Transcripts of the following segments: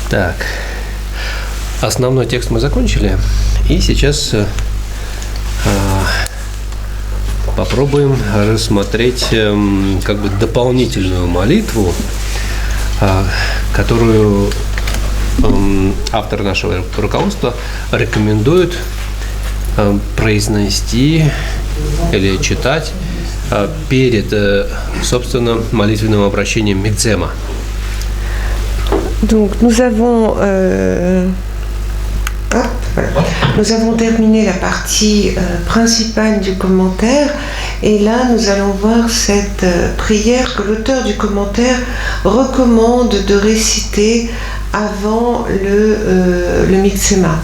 Так, основной текст мы закончили, и сейчас попробуем рассмотреть как бы дополнительную молитву, которую автор нашего руководства рекомендует произнести или читать перед, собственно, молитвенным обращением Мигдзема. Donc nous avons terminé la partie principale du commentaire et là nous allons voir cette prière que l'auteur du commentaire recommande de réciter avant le Мигдзема.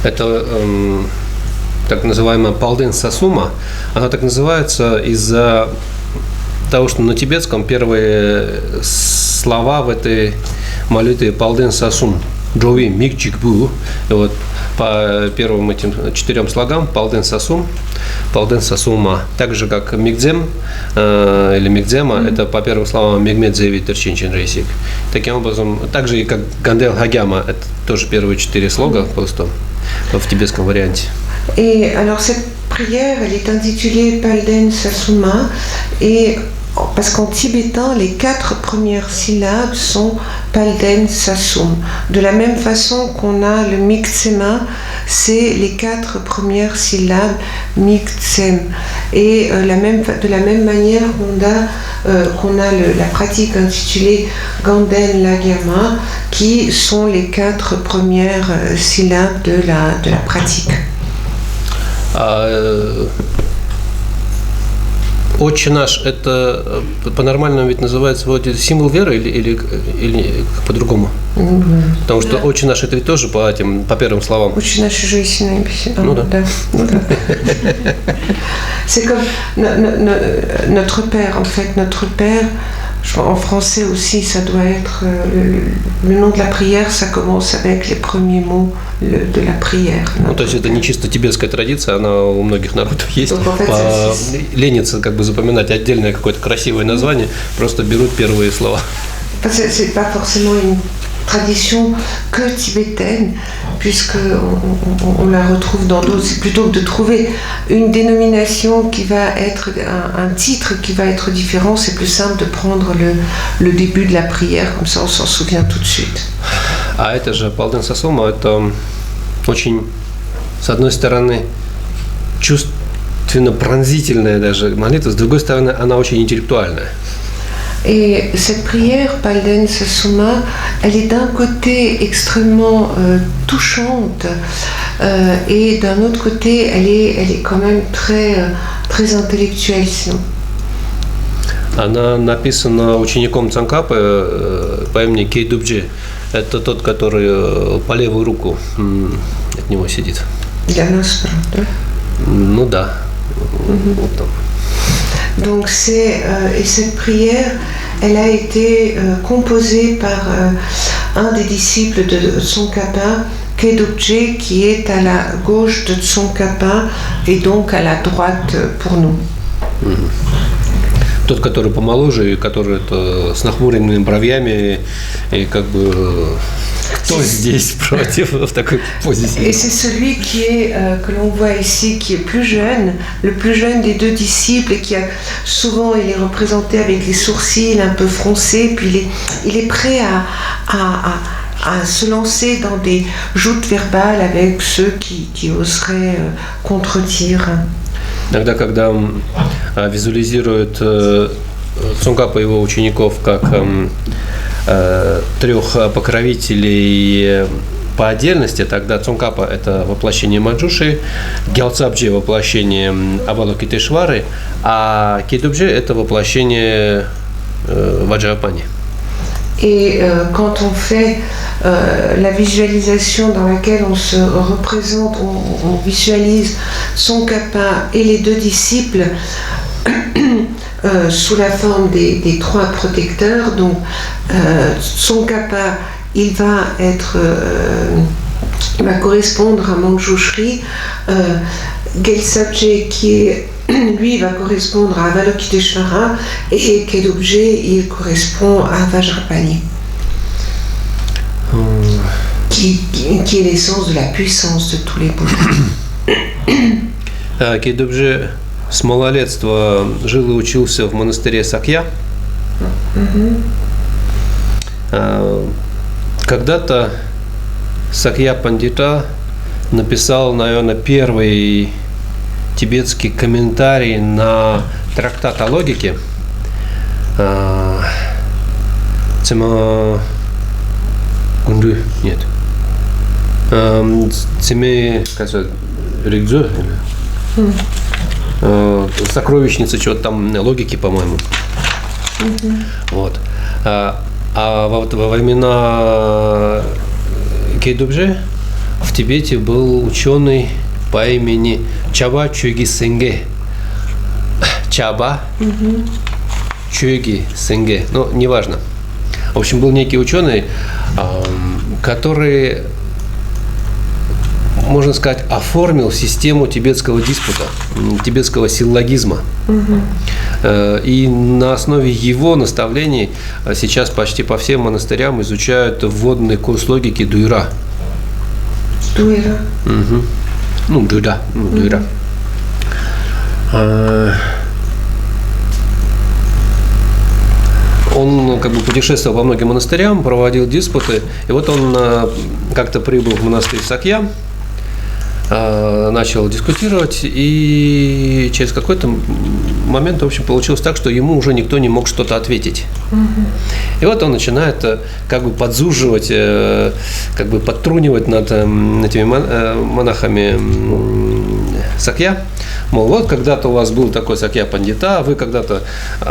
Это так называемая Палден Сасума. Она так называется из-за того, что на тибетском первые слова в этой молитве Палден Сасум Джови Микчикбу. И вот по первым этим 4 слогам Палден Сасум, Палден Сасума. Так же как Мигдзем или Мигдзема, это по первым словам Мигмедзеви Терчинчин Рейсик. Таким образом, так же и как Гандел Хагяма, это тоже первые 4 слога просто в тибетском варианте. Et alors cette prière, elle est intitulée Palden Sasuma et parce qu'en tibétain, les 4 premières syllabes sont Palden Sasum. De la même façon qu'on a le Migdzema, c'est les 4 premières syllabes Migdzem. Et de la même manière qu'on a la pratique intitulée Ganden Lagyama, qui sont les 4 premières syllabes de la pratique. Отче наш, это по-нормальному ведь называется вроде символ веры или по-другому? Потому что Отче наш это ведь тоже по первым словам. Отче наш же ici на небесе. Ну да. C'est comme notre Père, en fait, notre Père. En français aussi, ça doit être le nom de la prière, ça commence avec les premiers mots de la prière. Ну, то есть это не чисто тибетская традиция, она у многих народов есть. Ленится как бы запоминать отдельное какое-то красивое название, просто берут первые слова. C'est pas forcément une tradition que tibétaine, puisqu'on la retrouve dans d'autres. C'est plutôt que de trouver une dénomination qui va être un titre qui va être différent, c'est plus simple de prendre le début de la prière, comme ça on s'en souvient tout de suite. А это же Палден Сасума, это очень, с одной стороны, чувственно-пронзительная даже молитва, с другой стороны, она очень интеллектуальная. Et cette prière, Palden Sasuma, elle est d'un côté extrêmement touchante et d'un autre côté, elle est quand même très intellectuelle. Она написана учеником Цангкапы по имени Кейдубджи. Это тот, который по левую руку от него сидит. Для нас, правда? Ну да. Вот там. Donc et cette prière, elle a été composée par un des disciples de Tsongkhapa, Kedubje, qui est à la gauche de Tsongkhapa et donc à la droite pour nous. Тот, который помоложе, и который с нахмуренными бровями, и как бы кто здесь против в такой позиции? Et c'est celui que l'on voit ici, qui est le plus jeune des 2 disciples, et qui souvent il est représenté avec les sourcils un peu froncés, puis il est prêt à se lancer dans des joutes verbales avec ceux qui oseraient contredire. Иногда, когда визуализируют Цонгкапа и его учеников как 3 покровителей по отдельности, тогда Цонгкапа – это воплощение Маджуши, Гялцабджи – воплощение Авалокитешвары, а Кейдубджи – это воплощение Ваджрапани. Et quand on fait la visualisation dans laquelle on se représente, on visualise Tsongkhapa et les 2 disciples sous la forme des 3 protecteurs. Donc Tsongkhapa, il va correspondre à Manjushri, Gyaltsabje lui va correspondre à Avalokiteshvara et Kedubje il correspond à Vajrapani. qui est l'essence de la puissance de tous les Bouddhas. Кейдобже с малолетства жил и учился в монастыре Сакья. Когда-то Сакья Пандита написал, наверное, первый тибетский комментарий на трактат о логике. Цема Гунду, нет. Цеме, как сказать, Ригзо, сокровищница чего-то там логики, по-моему. Вот. Вот во времена Кейдобже в Тибете был ученый по имени Чаба Чуги Сенге. Чаба Чуги Сенге. Ну, неважно. В общем, был некий ученый, который, можно сказать, оформил систему тибетского диспута, тибетского силлогизма. И на основе его наставлений сейчас почти по всем монастырям изучают вводный курс логики Дуйра. Дуйра? Ну, Дуйра. Дуйра. Он как бы путешествовал по многим монастырям, проводил диспуты. И вот он как-то прибыл в монастырь Сакья, начал дискутировать, и через какой-то момент, в общем, получилось так, что ему уже никто не мог что-то ответить. И вот он начинает как бы подзуживать, как бы подтрунивать над этими монахами Сакья. Мол, вот когда-то у вас был такой Сакья Пандита, вы когда-то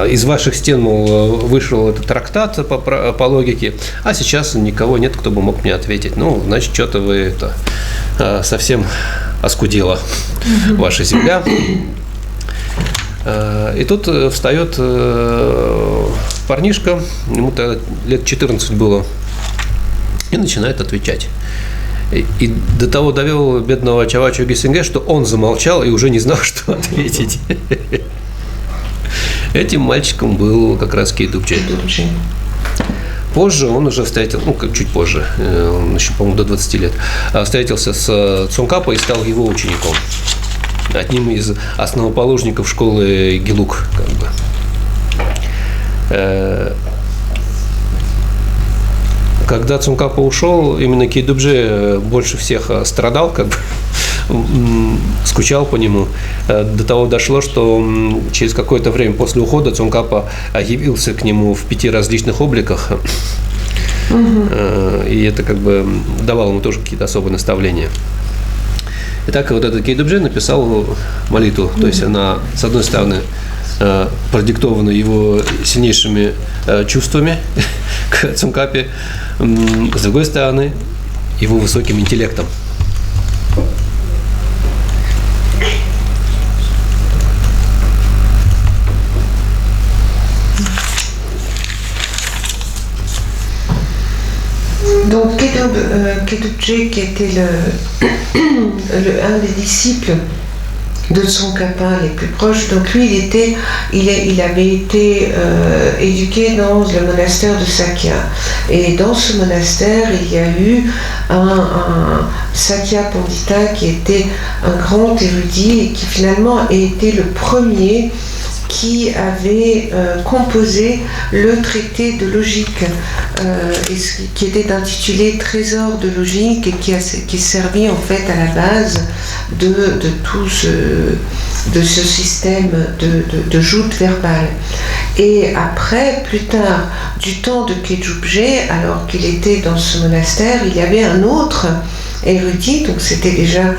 из ваших стен, мол, вышел этот трактат по логике, а сейчас никого нет, кто бы мог мне ответить. Ну, значит, что-то вы это совсем оскудела ваша земля. И тут встает парнишка, ему тогда лет 14 было, и начинает отвечать. И до того довел бедного Чаба Чуги Сенге, что он замолчал и уже не знал, что ответить. Этим мальчиком был как раз Кейдобже. Позже он уже встретил, ну, чуть позже, он еще, по-моему, до 20 лет, встретился с Цонкапо и стал его учеником. Одним из основоположников школы Гелук, как бы. Когда Цонкапо ушел, именно Кейдобже больше всех страдал, как бы, скучал по нему. До того дошло, что через какое-то время после ухода Цонкапо явился к нему в 5 различных обликах. И это как бы давало ему тоже какие-то особые наставления. Итак, вот этот Кейдобже написал молитву. То есть она, с одной стороны, продиктована его сильнейшими чувствами к Цонкапе, с другой стороны, его высоким интеллектом. Donc Kedubje, qui était un des disciples de Tsongkhapa les plus proches, donc lui il avait été éduqué dans le monastère de Sakya, et dans ce monastère il y a eu un Sakya Pandita qui était un grand érudit et qui finalement a été le premier qui avait composé le traité de logique, qui était intitulé Trésor de logique, et qui servit en fait à la base de tout ce système de joute verbale. Et après, plus tard, du temps de Kedubje, alors qu'il était dans ce monastère, il y avait un autre érudit, donc c'était déjà,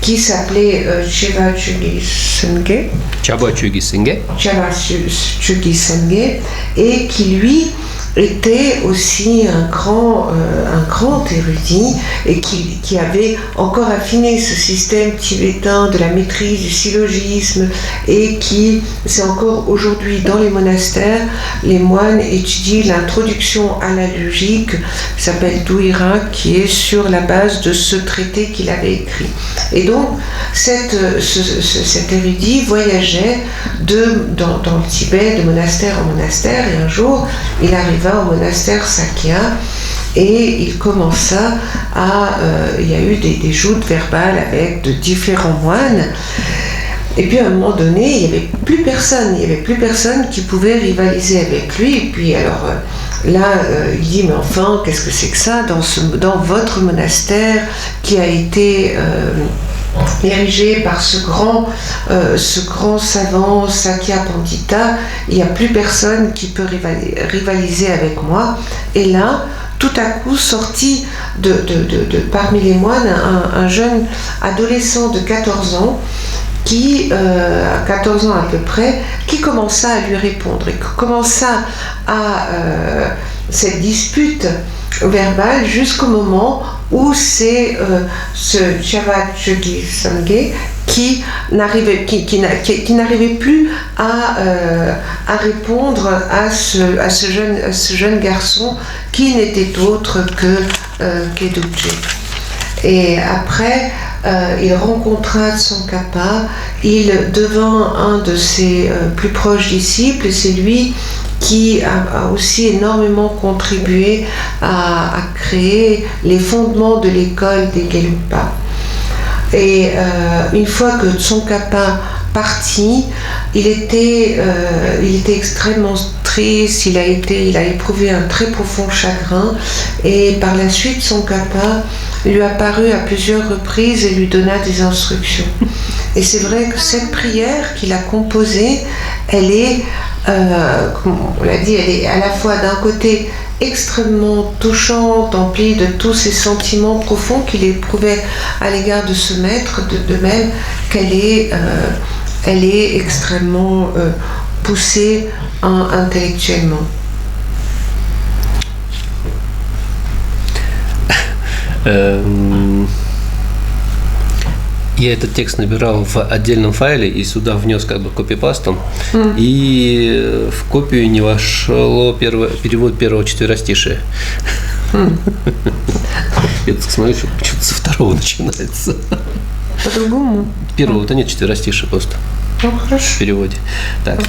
qui s'appelait Chaba Chögyal Senge. Chaba Chögyal Senge. Chaba Chögyal Senge, et qui lui était aussi un grand érudit, et qui avait encore affiné ce système tibétain de la maîtrise du syllogisme, et qui, c'est encore aujourd'hui dans les monastères, les moines étudient l'introduction à la logique, qui s'appelle Duira, qui est sur la base de ce traité qu'il avait écrit. Et donc cet érudit voyageait dans le Tibet de monastère en monastère, et un jour il arriva au monastère Sakya, Et il commença il y a eu des joutes verbales avec de différents moines. Et puis à un moment donné, il n'y avait plus personne qui pouvait rivaliser avec lui. Et puis alors là, il dit, mais enfin, qu'est-ce que c'est que ça dans votre monastère qui a été érigé par ce grand savant Sakya Pandita, il n'y a plus personne qui peut rivaliser avec moi. Et là, tout à coup, sorti de parmi les moines, un jeune adolescent de 14 ans, qui, à 14 ans à peu près, qui commença à lui répondre et commença à cette dispute verbale jusqu'au moment où c'est ce Chavachogi Sangye qui n'arrivait plus à répondre à ce jeune garçon qui n'était autre que Kedukje. Et après, il rencontra Tsongkhapa, il devint un de ses plus proches disciples, et c'est lui qui a aussi énormément contribué à créer les fondements de l'école des Gelugpa. Et une fois que Tsongkhapa partit, il était extrêmement triste, il a éprouvé un très profond chagrin, et par la suite Tsongkhapa lui apparut à plusieurs reprises et lui donna des instructions. Et c'est vrai que cette prière qu'il a composée, elle est, comme on l'a dit, elle est à la fois d'un côté extrêmement touchante, emplie de tous ces sentiments profonds qu'il éprouvait à l'égard de ce maître, de même qu'elle est extrêmement poussée intellectuellement. Я этот текст набирал в отдельном файле и сюда внес как бы копипастом, и в копию не вошло перевод первого четверостишия. Я так смотрю, что-то со второго начинается. По-другому? Первого-то нет четверостишия просто. Ну, хорошо. В переводе. Так.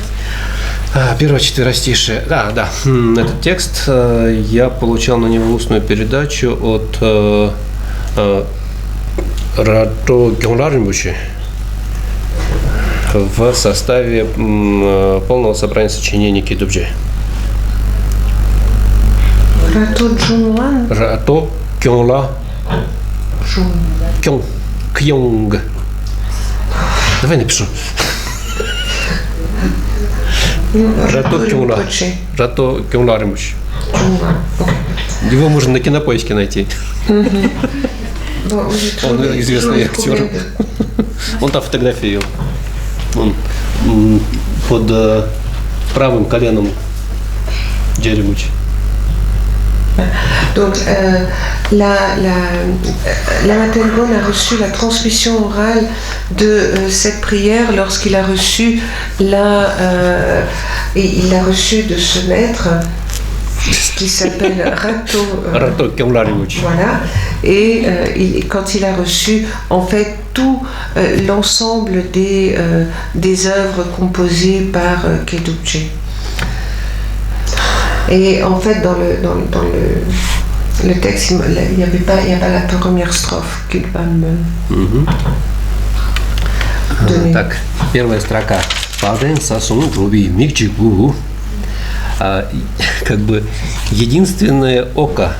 Первое четверостишее. Да. Этот текст я получал на него устную передачу от Рато Гёнлармбуши в составе полного собрания сочинений Кедубджи. Рато Джунлан? Рато Гёнла Кёнг. Давай напишу. Рато Гёнлармбуши. Его можно на Кинопоиске найти. Он известный актер. Он там фотографию. Он под правым коленом Джеремуч. Donc, Lama Tengon a reçu la transmission orale de cette prière lorsqu'il a reçu il l'a reçu de ce maître qui s'appelle Rato Gyoenlarimuch. Voilà. Et quand il a reçu en fait tout l'ensemble des œuvres composées par Kedukje. Et en fait, dans le texte, il n'y a pas la première strophe qu'il va me donner. Так, первая строка. Паден сасун руби микчигу. Как бы единственное око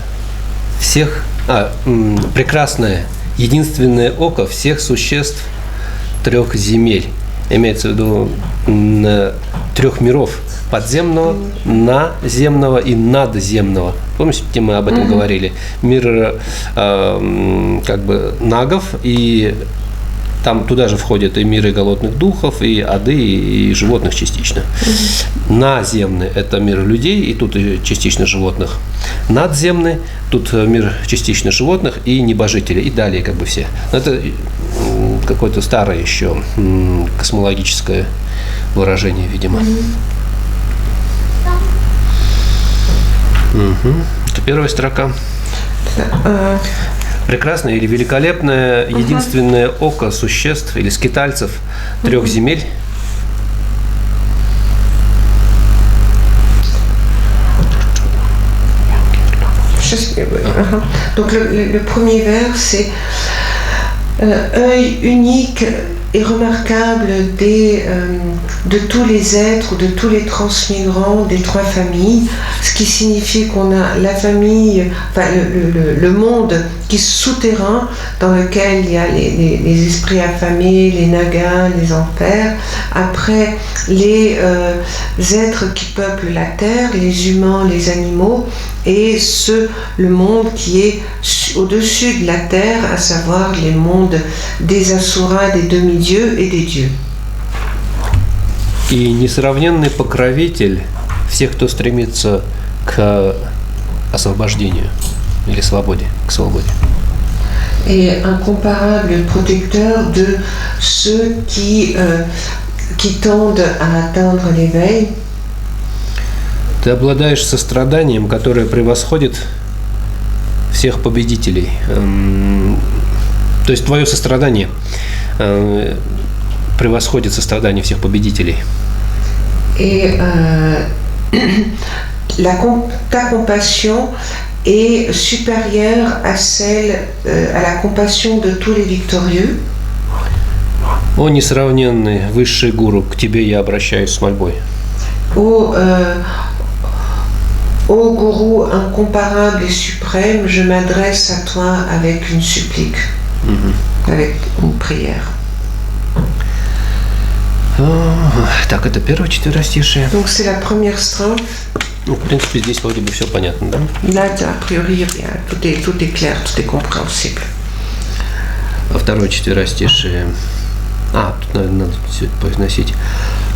всех, прекрасное единственное око всех существ трех земель. Имеется в виду трех миров: подземного, наземного и надземного. Помните, мы об этом говорили? Мир как бы нагов, и там туда же входят и миры голодных духов, и ады, и животных частично. Наземный – это мир людей, и тут и частично животных. Надземный – тут мир частично животных и небожителей, и далее как бы все. Это какое-то старое еще космологическое выражение, видимо. Это первая строка. Прекрасное или великолепное единственное око существ или скитальцев трех земель. Donc le premier vers, c'est œil unique et remarquable de tous les êtres ou de tous les transmigrants des trois familles, ce qui signifie qu'on a la famille, enfin le monde qui est souterrain, dans lequel il y a les esprits affamés, les nagas, les enfers. Après, les êtres qui peuplent la terre, les humains, les animaux, et le monde qui est au-dessus de la terre, à savoir les mondes des asuras, des demi-dieux et des dieux. И несравненный покровитель всех, кто стремится к освобождению или свободе, к свободе. Et incomparable protecteur de ceux qui tendent à atteindre l'éveil. Ты обладаешь состраданием, которое превосходит всех победителей. То есть твое сострадание превосходит сострадание всех победителей. Et ta compassion est supérieure à à la compassion de tous les victorieux. О, несравненный высший гуру, к тебе я обращаюсь с мольбой. Ô gourou incomparable et suprême, je m'adresse à toi avec une supplique, avec une prière. Так, это первое четверостишее. Donc c'est la première strophe. Ну, в принципе, здесь вроде бы все понятно, да? Là, a priori, tout est clair, tout est compréhensible. А второе четверостишее. Тут, наверное, надо все это произносить.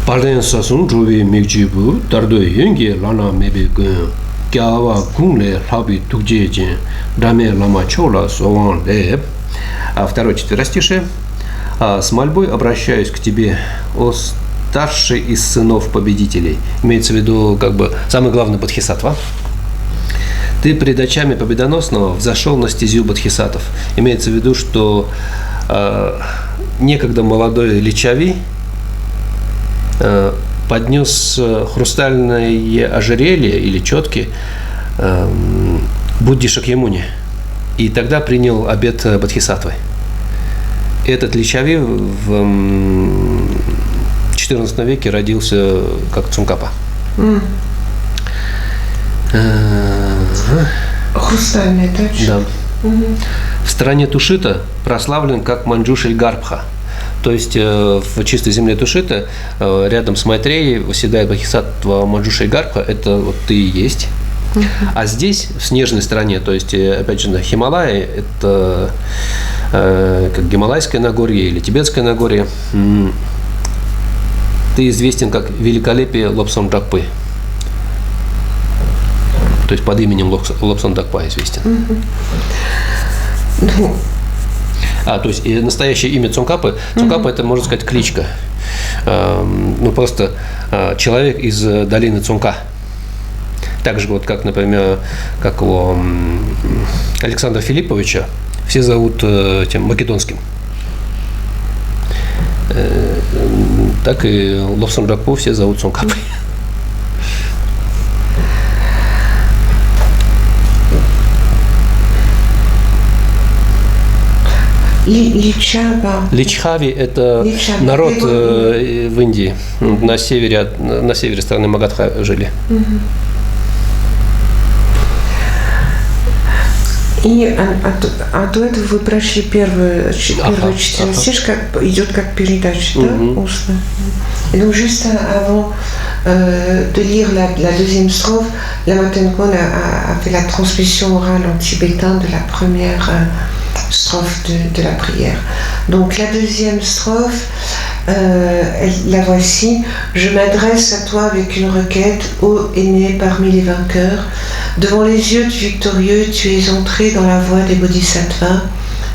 Парден сасун джуви микджибу, тардой юнги лана меби гун, кява гунле хаби тугджеджин, даме лама чола сован леб. А второе четверостишее. С мольбой обращаюсь к тебе, о старший из сынов победителей. Имеется в виду, как бы, самый главный бодхисаттва. Ты пред очами победоносного взошел на стезю бодхисаттв. Имеется в виду, что некогда молодой Личави поднес хрустальное ожерелье или четки Будде Шакьямуни. И тогда принял обет бодхисаттвы. Этот Личави в XIV веке родился как Цункапа. Хрустальный, точно? Да. В стране Тушита прославлен как Манджушель Гарбха. То есть в чистой земле Тушита рядом с Майтреей восседает бодхисаттва Манджушель Гарбха. Это вот ты и есть. А здесь, в снежной стране, то есть, опять же, на Хималае, это как Гималайское Нагорье или Тибетское Нагорье, ты известен как великолепие Лобсон Дакпы. То есть под именем Лобсон Дакпа известен. То есть и настоящее имя Цункапы. Цункапа это, можно сказать, кличка. Просто человек из долины Цунка. Так же, вот как, например, как его Александра Филипповича, все зовут тем македонским. Так и Лобсон Дакпу все зовут Цункапой. Личхави – это народ в Индии, на севере страны Магадха жили. И до этого вы прошли первую четверостишку, идет как передача, да, устно. Et donc juste avant de lire la deuxième strophe, Lama Tengon a fait la transmission orale en tibétain de la première strophe de la prière. Donc la deuxième strophe, la voici. Je m'adresse à toi avec une requête, ô aîné parmi les vainqueurs. Devant les yeux du victorieux, tu es entré dans la voie des bodhisattvas.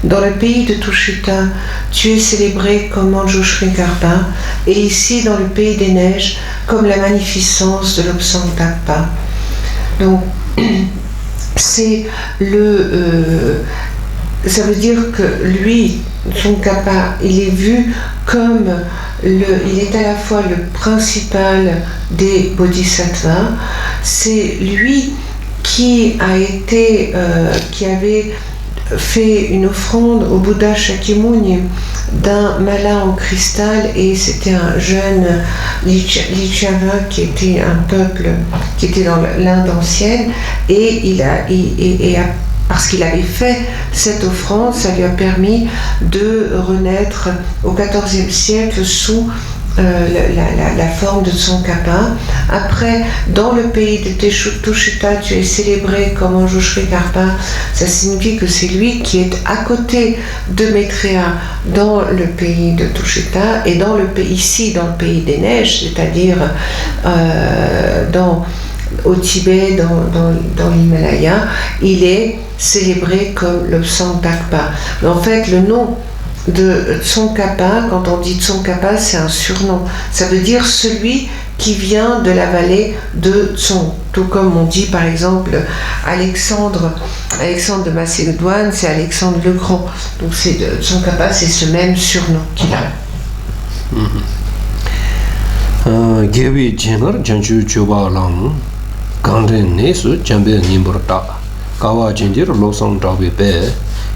Dans le pays de Tushita, tu es célébré comme Manjushri Garba, et ici, dans le pays des neiges, comme la magnificence de Lobsang Dakpa. Donc, c'est ça veut dire que lui, Tsongkhapa, il est vu comme il est à la fois le principal des bodhisattvas. C'est lui qui avait fait une offrande au Bouddha Shakyamuni d'un mala en cristal, et c'était un jeune Lichava qui était un peuple qui était dans l'Inde ancienne, et parce qu'il avait fait cette offrande, ça lui a permis de renaître au XIVe siècle sous la forme de Tsongkhapa. Après, dans le pays de Tushita, tu es célébré comme Anjo Sri Karpa. Ça signifie que c'est lui qui est à côté de Maitreya dans le pays de Tushita, et ici dans le pays des neiges, c'est-à-dire au Tibet, dans l'Himalaya, il est célébré comme le Tsongkhapa. Mais en fait, le nom de Tsongkhapa, quand on dit Tsongkhapa, c'est un surnom. Ça veut dire celui qui vient de la vallée de Tsong. Tout comme on dit par exemple Alexandre de Macédoine, c'est Alexandre le Grand. Donc Tsongkhapa, c'est ce même surnom qu'il a. Gewi Jengar Janju Chuba Lang Gandren Nesu Jambe Nimburta Kawa Jindir Losang Trabi Pe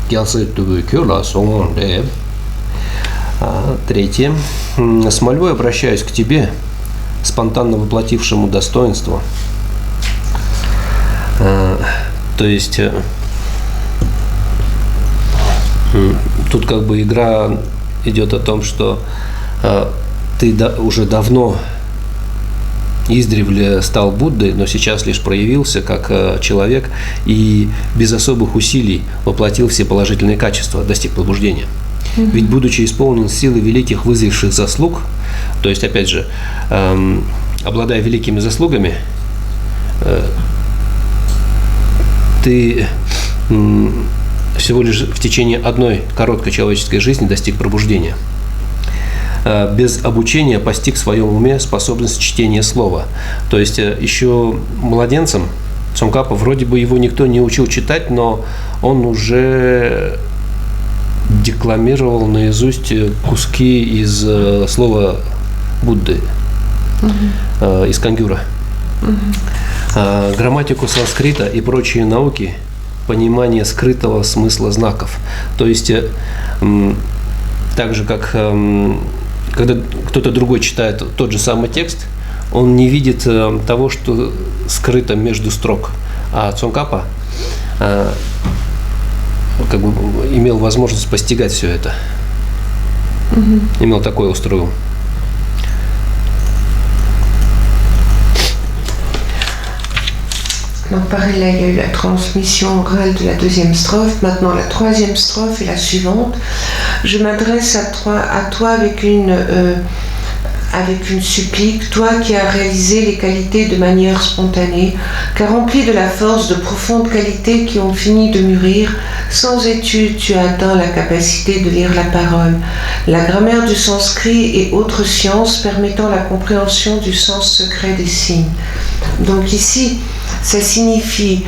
Gyalse Tubu Kyola Songonde. Третье. С мольбой обращаюсь к тебе, спонтанно воплотившему достоинство. То есть тут как бы игра идет о том, что ты уже давно издревле стал Буддой, но сейчас лишь проявился как человек и без особых усилий воплотил все положительные качества, достиг пробуждения. Ведь, будучи исполнен силы великих вызревших заслуг, то есть, опять же, обладая великими заслугами, ты всего лишь в течение одной короткой человеческой жизни достиг пробуждения. Без обучения постиг в своем уме способность чтения слова. То есть, еще младенцем Цонгкапа, вроде бы его никто не учил читать, но он уже декламировал наизусть куски из слова Будды, из Кангюра. Грамматику санскрита и прочие науки, понимание скрытого смысла знаков. То есть, так же как когда кто-то другой читает тот же самый текст, он не видит того, что скрыто между строк. А Цонгкапа как бы имел возможность постигать все это. Имел такой острый ум. Donc pareil, là, il y a eu la transmission orale de la deuxième strophe. Maintenant, la troisième strophe est la suivante. Je m'adresse à toi avec une supplique, toi qui as réalisé les qualités de manière spontanée, car rempli de la force de profondes qualités qui ont fini de mûrir, sans étude tu as atteint la capacité de lire la parole, la grammaire du sanskrit et autres sciences permettant la compréhension du sens secret des signes. Donc ici, ça signifie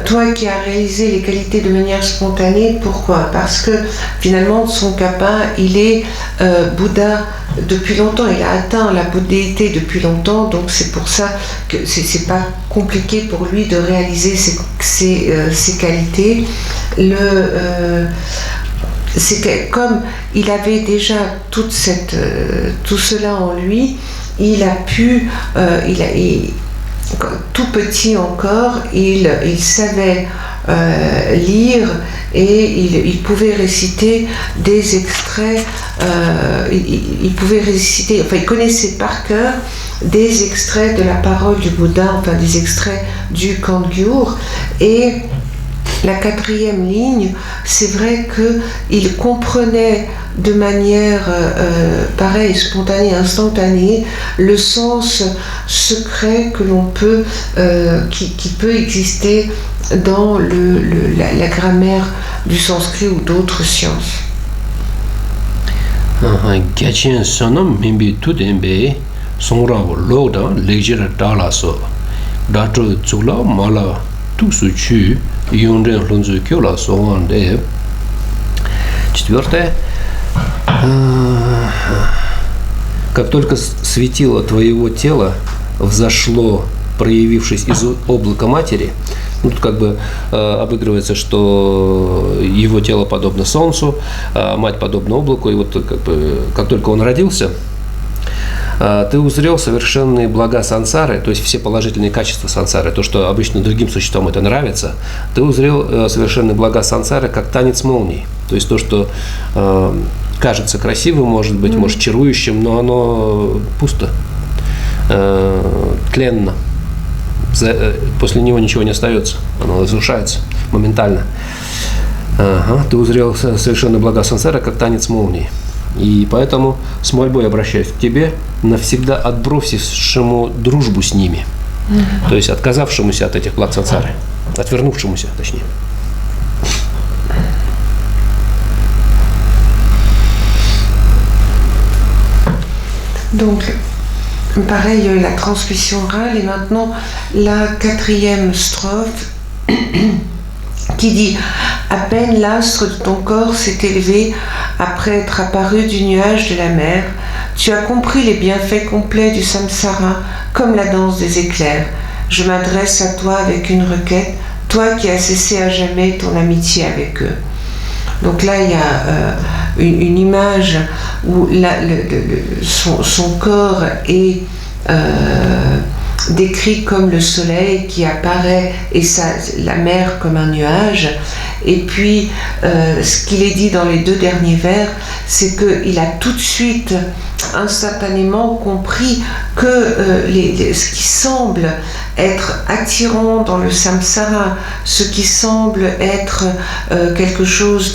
toi qui as réalisé les qualités de manière spontanée. Pourquoi? Parce que finalement Tsongkhapa, il est Bouddha depuis longtemps, il a atteint la bouddhéité depuis longtemps, donc c'est pour ça que c'est pas compliqué pour lui de réaliser ses qualités. C'est que comme il avait déjà tout cela en lui, il a pu, tout petit encore, il savait lire et il pouvait réciter des extraits, il connaissait par cœur des extraits de la parole du Bouddha, enfin des extraits du Kangyur. Et la quatrième ligne, c'est vrai qu'il comprenait de manière pareille, spontanée, instantanée, le sens secret que l'on peut, qui peut exister dans la grammaire du sanskrit ou d'autres sciences. Gyachin sonam mimbi tudembe songrang loda lejira dalaso dato tsula mala tusuchu yonren lunzu kyola songande. Четвертое. Как только светило твоего тела взошло проявившись из облака матери. Ну, тут как бы обыгрывается, что его тело подобно солнцу, мать подобна облаку, и вот как бы, как только он родился, ты узрел совершенные блага сансары, то есть все положительные качества сансары, то, что обычно другим существам это нравится, ты узрел совершенные блага сансары как танец молний, то есть то, что кажется красивым, может быть, может чарующим, но оно пусто, тленно. После него ничего не остается, оно разрушается моментально. Ага, ты узрел совершенно блага сансары, как танец молнии. И поэтому с мольбой обращаюсь к тебе, навсегда отбросившему дружбу с ними. То есть отказавшемуся от этих благ сансары, отвернувшемуся, точнее. Donc, pareil, la transmission orale, et maintenant la 4e strophe qui dit « À peine l'astre de ton corps s'est élevé après être apparu du nuage de la mer, tu as compris les bienfaits complets du samsara comme la danse des éclairs. Je m'adresse à toi avec une requête, toi qui as cessé à jamais ton amitié avec eux. » Donc là, il y a une image où son corps est décrit comme le soleil qui apparaît et la mer comme un nuage. Et puis, ce qu'il est dit dans les 2 derniers vers, c'est qu'il a tout de suite, instantanément compris que ce qui semble être attirant dans le samsara, ce qui semble être quelque chose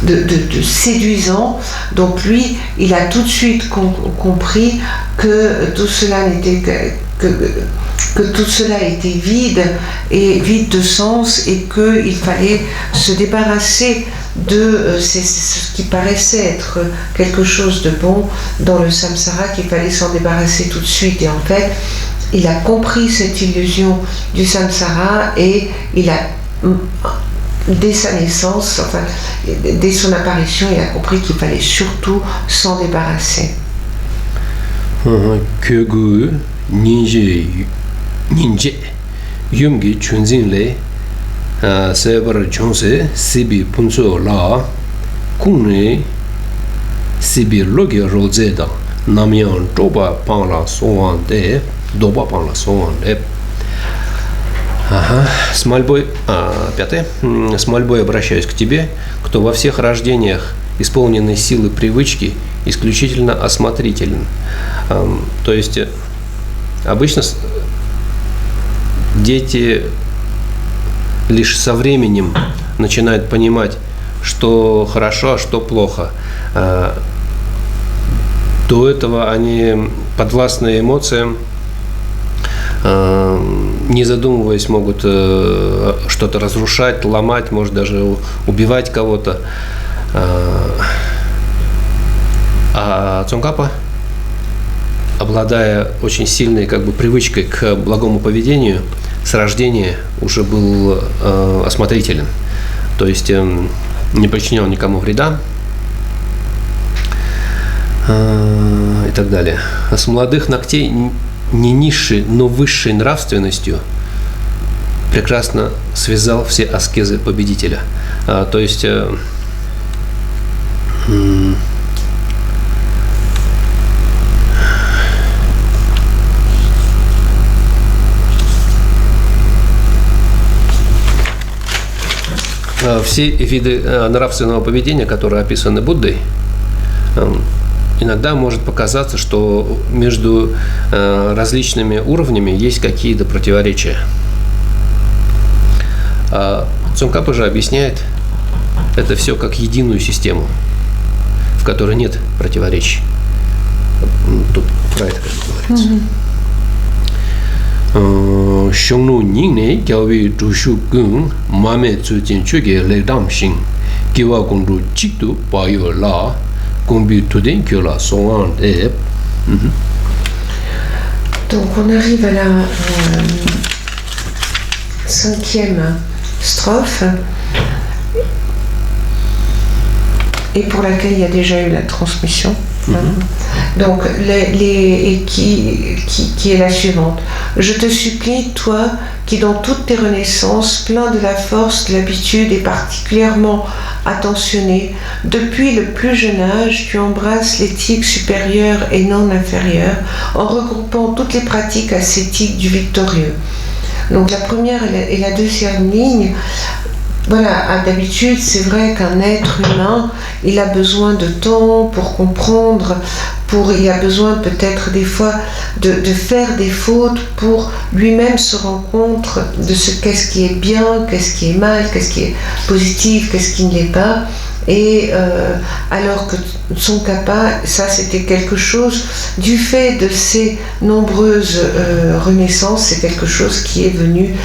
de séduisant, donc lui, il a tout de suite compris que tout cela n'était que tout cela était vide et vide de sens, et qu'il fallait se débarrasser de ce qui paraissait être quelque chose de bon dans le samsara, qu'il fallait s'en débarrasser tout de suite. Et en fait, il a compris cette illusion du samsara, et il a, dès sa naissance, enfin, dès son apparition, il a compris qu'il fallait surtout s'en débarrasser. Ninje yumgi chunzin le sebar chonse sibi punso la kune sibi logi rozeda namyan toba pangla soan de doba pangla soan de. Ага, с мольбой, 5. С мольбой обращаюсь к тебе, кто во всех рождениях исполненной силы привычки исключительно осмотрителен. То есть обычно дети лишь со временем начинают понимать, что хорошо, а что плохо. До этого они, подвластные эмоциям, не задумываясь, могут что-то разрушать, ломать, может даже убивать кого-то. А Цонгкапа, обладая очень сильной как бы привычкой к благому поведению, с рождения уже был осмотрителен, то есть не причинял никому вреда и так далее. С молодых ногтей не низшей, но высшей нравственностью прекрасно связал все аскезы победителя. То есть все виды нравственного поведения, которые описаны Буддой, иногда может показаться, что между различными уровнями есть какие-то противоречия. Цонгкапа же объясняет это все как единую систему, в которой нет противоречий. Тут про это говорится. Shongnu Ningне Gyawi Dushu Gung Mame Tsujin Chuge Ledam Shing Kiwa Gundu Chiktu Bayo La Gumbi Tudin Kyola Songan Eb. Donc on arrive à la 5e strophe, et pour laquelle il y a déjà eu la transmission. Donc, qui est la suivante. Je te supplie, toi, qui dans toutes tes renaissances, plein de la force, de l'habitude et particulièrement attentionné, depuis le plus jeune âge, tu embrasses l'éthique supérieure et non inférieure, en regroupant toutes les pratiques ascétiques du victorieux. Donc la première et la deuxième ligne, voilà, d'habitude, c'est vrai qu'un être humain, il a besoin de temps pour comprendre, il a besoin peut-être des fois de faire des fautes pour lui-même se rendre compte de qu'est-ce qui est bien, qu'est-ce qui est mal, qu'est-ce qui est positif, qu'est-ce qui ne l'est pas. Et alors que son kappa, ça c'était quelque chose, du fait de ces nombreuses renaissances, c'est quelque chose qui est venu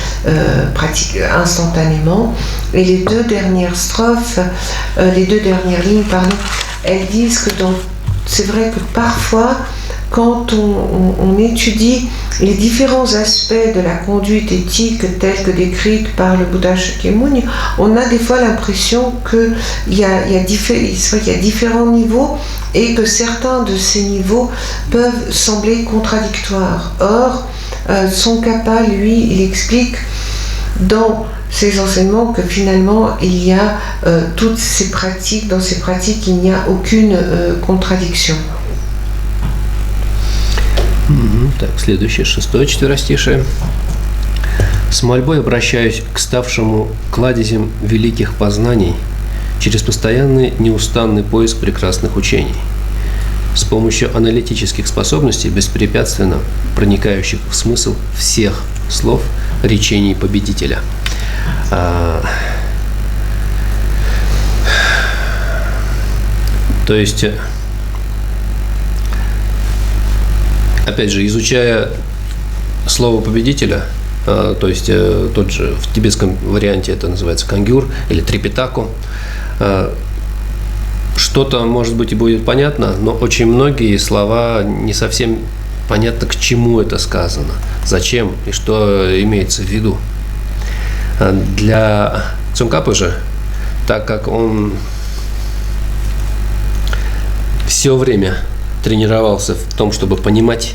instantanément. Et les deux dernières lignes, elles disent que c'est vrai que parfois, quand on étudie les différents aspects de la conduite éthique telle que décrite par le Bouddha Shakyamuni, on a des fois l'impression qu'il y a différents niveaux et que certains de ces niveaux peuvent sembler contradictoires. Or, Tsongkhapa, lui, il explique dans ses enseignements que finalement il y a toutes ces pratiques, dans ces pratiques il n'y a aucune contradiction. Так, следующее, 6-е четверостишее. «С мольбой обращаюсь к ставшему кладезем великих познаний через постоянный неустанный поиск прекрасных учений, с помощью аналитических способностей, беспрепятственно проникающих в смысл всех слов речений победителя». То есть, опять же, изучая слово победителя, то есть тот же в тибетском варианте это называется кангюр или трипитаку, что-то, может быть, и будет понятно, но очень многие слова не совсем понятно, к чему это сказано, зачем и что имеется в виду. Для Цонгкапы же, так как он все время тренировался в том, чтобы понимать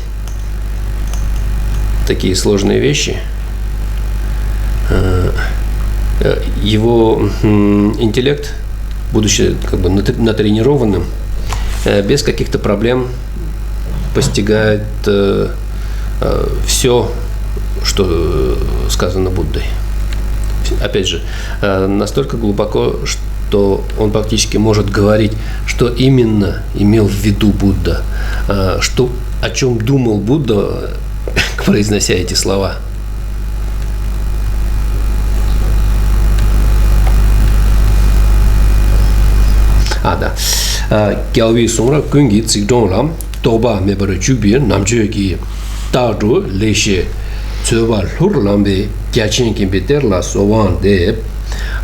такие сложные вещи, его интеллект, будучи как бы натренированным, без каких-то проблем постигает все, что сказано Буддой. Опять же, настолько глубоко, что он практически может говорить, что именно имел в виду Будда, о чем думал Будда, произнося эти слова. Gyalvi songra kungi tsikdong lam toba mebara chubi namchoyoki tagdo leshe tsuba lur lambe gyachin kimbe terla sovan de.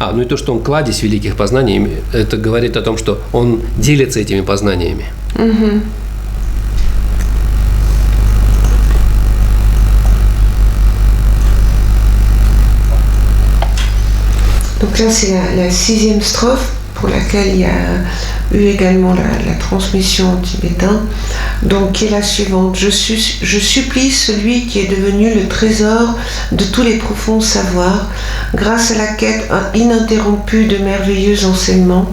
Ну и то, что он кладезь великих познаний, это говорит о том, что он делится этими познаниями. Donc là, c'est la 6e strophe pour laquelle il y a eu également la transmission en tibétain, donc qui est la suivante. Je supplie celui qui est devenu le trésor de tous les profonds savoirs, grâce à la quête ininterrompue de merveilleux enseignements,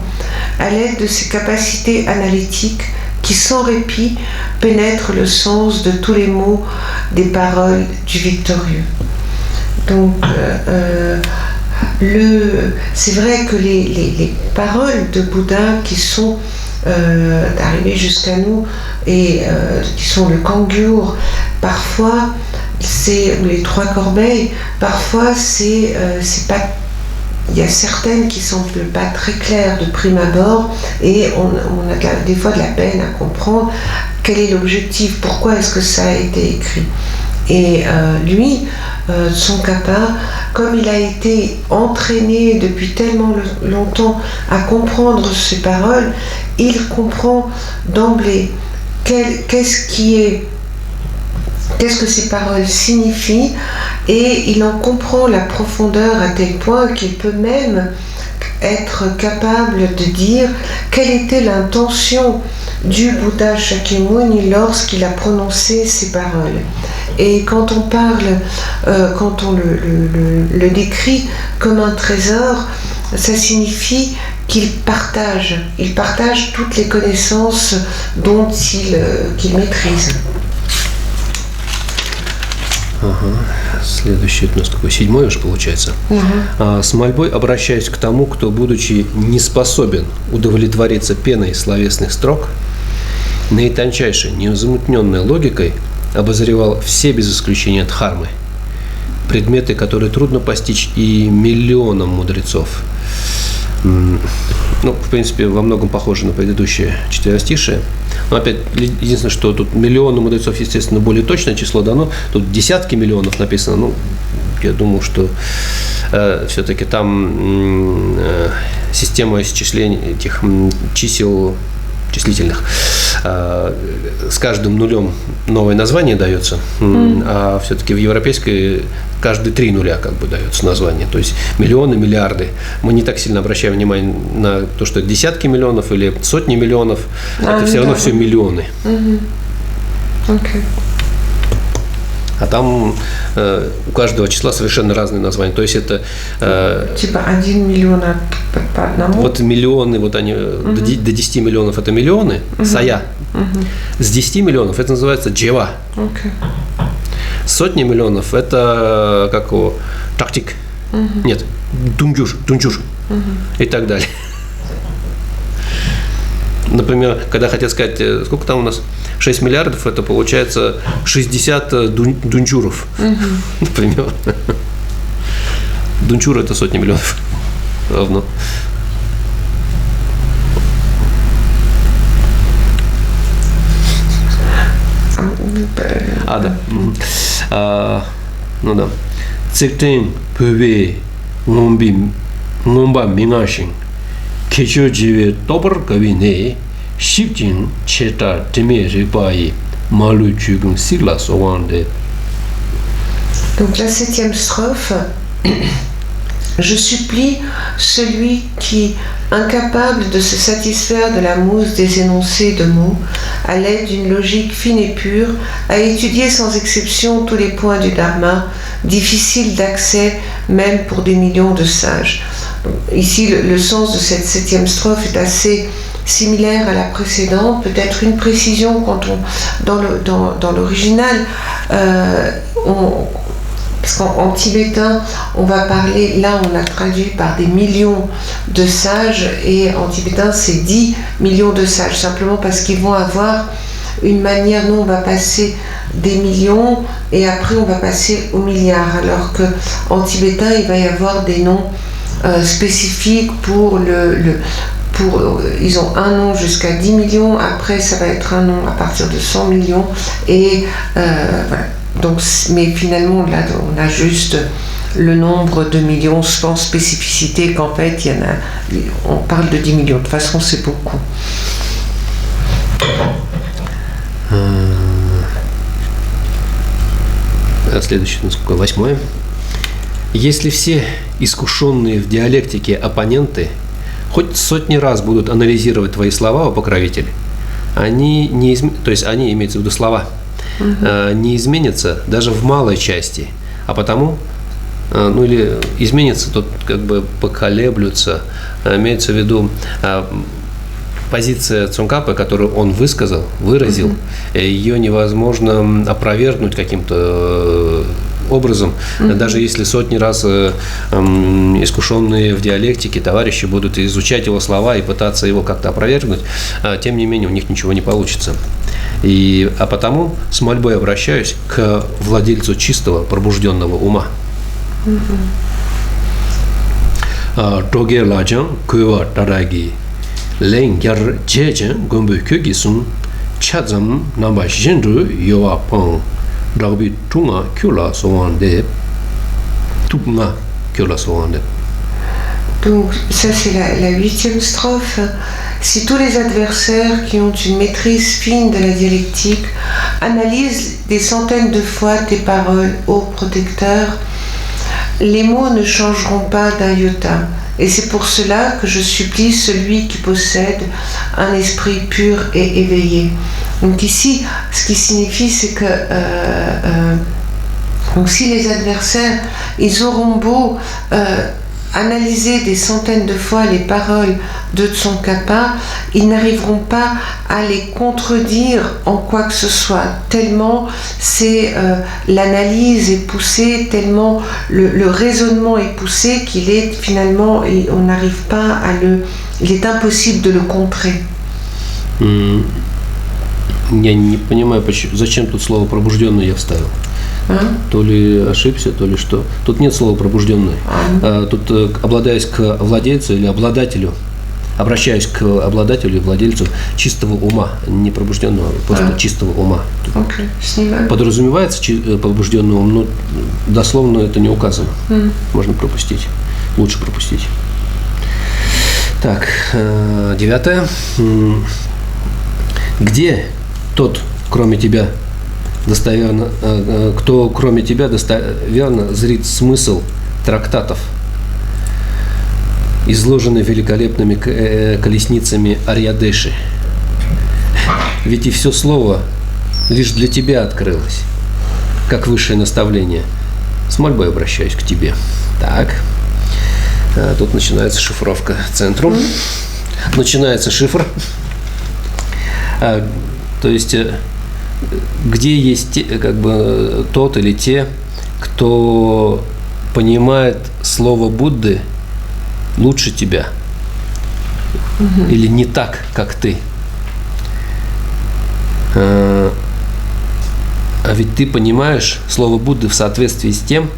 à l'aide de ses capacités analytiques qui sans répit pénètrent le sens de tous les mots des paroles du victorieux. Donc, c'est vrai que les paroles de Bouddha qui sont arrivées jusqu'à nous et qui sont le kangyur, parfois ou les 3 corbeilles, parfois c'est pas. Il y a certaines qui semblent pas très claires de prime abord et on a des fois de la peine à comprendre quel est l'objectif, pourquoi est-ce que ça a été écrit. Et lui, Tsongkhapa, comme il a été entraîné depuis tellement longtemps à comprendre ces paroles, il comprend d'emblée qu'est-ce que ces paroles signifient et il en comprend la profondeur à tel point qu'il peut même être capable de dire quelle était l'intention du Bouddha Shakyamuni lorsqu'il a prononcé ces paroles. Et quand on parle, quand on le décrit comme un trésor, ça signifie qu'il partage toutes les connaissances qu'il maîtrise. Ага. Следующий у нас какой? 7 уже получается. С мольбой обращаюсь к тому, кто, будучи не способен удовлетвориться пеной словесных строк, наитончайшей, незамутненной логикой обозревал все без исключения дхармы, предметы, которые трудно постичь и миллионам мудрецов. Ну, в принципе, во многом похоже на предыдущее четверостишее. Но опять, единственное, что тут миллионы мудрецов, естественно, более точное число дано. Тут десятки миллионов написано. Ну, я думаю, что все-таки там система исчисления этих чисел числительных. С каждым нулем новое название дается, а все-таки в европейской каждые 3 нуля как бы дается название. То есть миллионы, миллиарды. Мы не так сильно обращаем внимание на то, что десятки миллионов или сотни миллионов. Это все равно все миллионы. Okay. А там у каждого числа совершенно разные названия. То есть это... Типа 1 миллион по одному? Вот миллионы, вот они, до 10 миллионов это миллионы, сая. С 10 миллионов это называется джева. Okay. Сотни миллионов это как его, тактик. Нет, дунджуш. И так далее. Например, когда хотят сказать, сколько там у нас? 6 миллиардов, это получается 60 дунчуров. Например. Дунчур это сотни миллионов. Равно. Да. Ну да. Цектен пөве ngomba mingashing kecho jive topar kavine shipjin cheta teme ripai malu chugum sigla sowande. Donc la 7e strophe, je supplie celui qui, incapable de se satisfaire de la mousse des énoncés de mots, à l'aide d'une logique fine et pure, a étudié sans exception tous les points du Dharma, difficiles d'accès même pour des millions de sages. Donc, ici, le sens de cette 7e strophe est assez similaire à la précédente, peut-être une précision quand dans l'original, parce qu'en tibétain, on va parler, là on a traduit par des millions de sages, et en tibétain c'est 10 millions de sages, simplement parce qu'ils vont avoir une manière, nous on va passer des millions et après on va passer aux milliards, alors qu'en tibétain il va y avoir des noms spécifiques pour ils ont un nom jusqu'à 10 millions, après ça va être un nom à partir de 100 millions, et voilà. Donc, mais finalement, là, on a juste le nombre de millions sans spécificité qu'en fait, on parle de 10 millions. De toute façon, c'est beaucoup. Следующее, 8. Если все искушенные в диалектике оппоненты хоть сотни раз будут анализировать твои слова, о покровитель, они то есть они, имеются в виду слова, не изменятся даже в малой части, а потому, ну или изменятся, тут как бы поколеблются, имеется в виду позиция Цункапы, которую он выразил, ее невозможно опровергнуть каким-то образом, даже если сотни раз искушенные в диалектике товарищи будут изучать его слова и пытаться его как-то опровергнуть, тем не менее у них ничего не получится. А потому с мольбой обращаюсь к владельцу чистого пробужденного ума. Тоге ладжан куева тараги лен яр джеджен гомбе кёгисун чадзам намба жендру йоа пан дагби тунга кёла соанде тупнга кёла соанде. Donc ça c'est la 8e strophe. Si tous les adversaires qui ont une maîtrise fine de la dialectique analysent des centaines de fois tes paroles, ô protecteur, les mots ne changeront pas d'un iota, Et c'est pour cela que je supplie celui qui possède un esprit pur et éveillé. Donc ici, ce qui signifie, c'est que donc si les adversaires, ils auront beau analyser des centaines de fois les paroles de Tsongkhapa, ils n'arriveront pas à les contredire en quoi que ce soit, tellement c'est l'analyse est poussée, tellement le raisonnement est poussé qu'il est finalement, on n'arrive pas à il est impossible de le contrer. Я не понимаю, зачем тут слово «пробужденный» я вставил. То ли ошибся, то ли что. Тут нет слова «пробужденный». Тут обладаясь к владельцу или обладателю, обращаюсь к обладателю и владельцу чистого ума, не пробужденного, просто чистого ума. Подразумевается пробужденный ум, но дословно это не указано. Можно пропустить. Лучше пропустить. Так, 9. Где тот, кроме тебя, достоверно, кто кроме тебя достоверно зрит смысл трактатов, изложенный великолепными колесницами Арьядеши? Ведь и все слово лишь для тебя открылось, как высшее наставление. С мольбой обращаюсь к тебе. Так, тут начинается шифровка центру. Начинается шифр. То есть, где есть как бы тот или те, кто понимает слово Будды лучше тебя или не так, как ты. А ведь ты понимаешь слово Будды в соответствии с тем,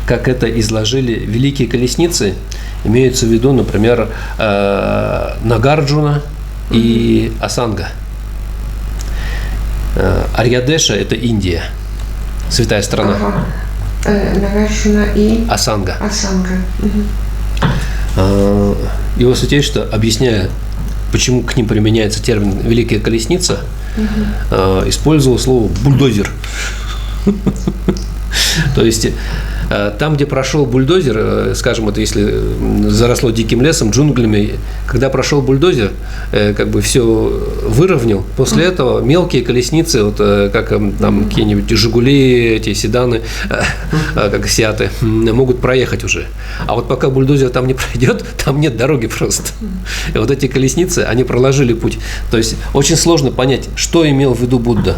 как это изложили великие колесницы. Имеются в виду, например, Нагарджуна и Асанга. Арьядеша – это Индия, святая страна. Нагарджуна и Асанга. Асанга. Его святейшество, объясняя, почему к ним применяется термин «великая колесница», использовал слово «бульдозер». То есть там, где прошел бульдозер, скажем, это если заросло диким лесом, джунглями, когда прошел бульдозер, как бы все выровнял, после этого мелкие колесницы, вот как там какие-нибудь «Жигули», эти седаны, как «Сиаты», могут проехать уже. А вот пока бульдозер там не пройдет, там нет дороги просто. И вот эти колесницы, они проложили путь. То есть очень сложно понять, что имел в виду Будда.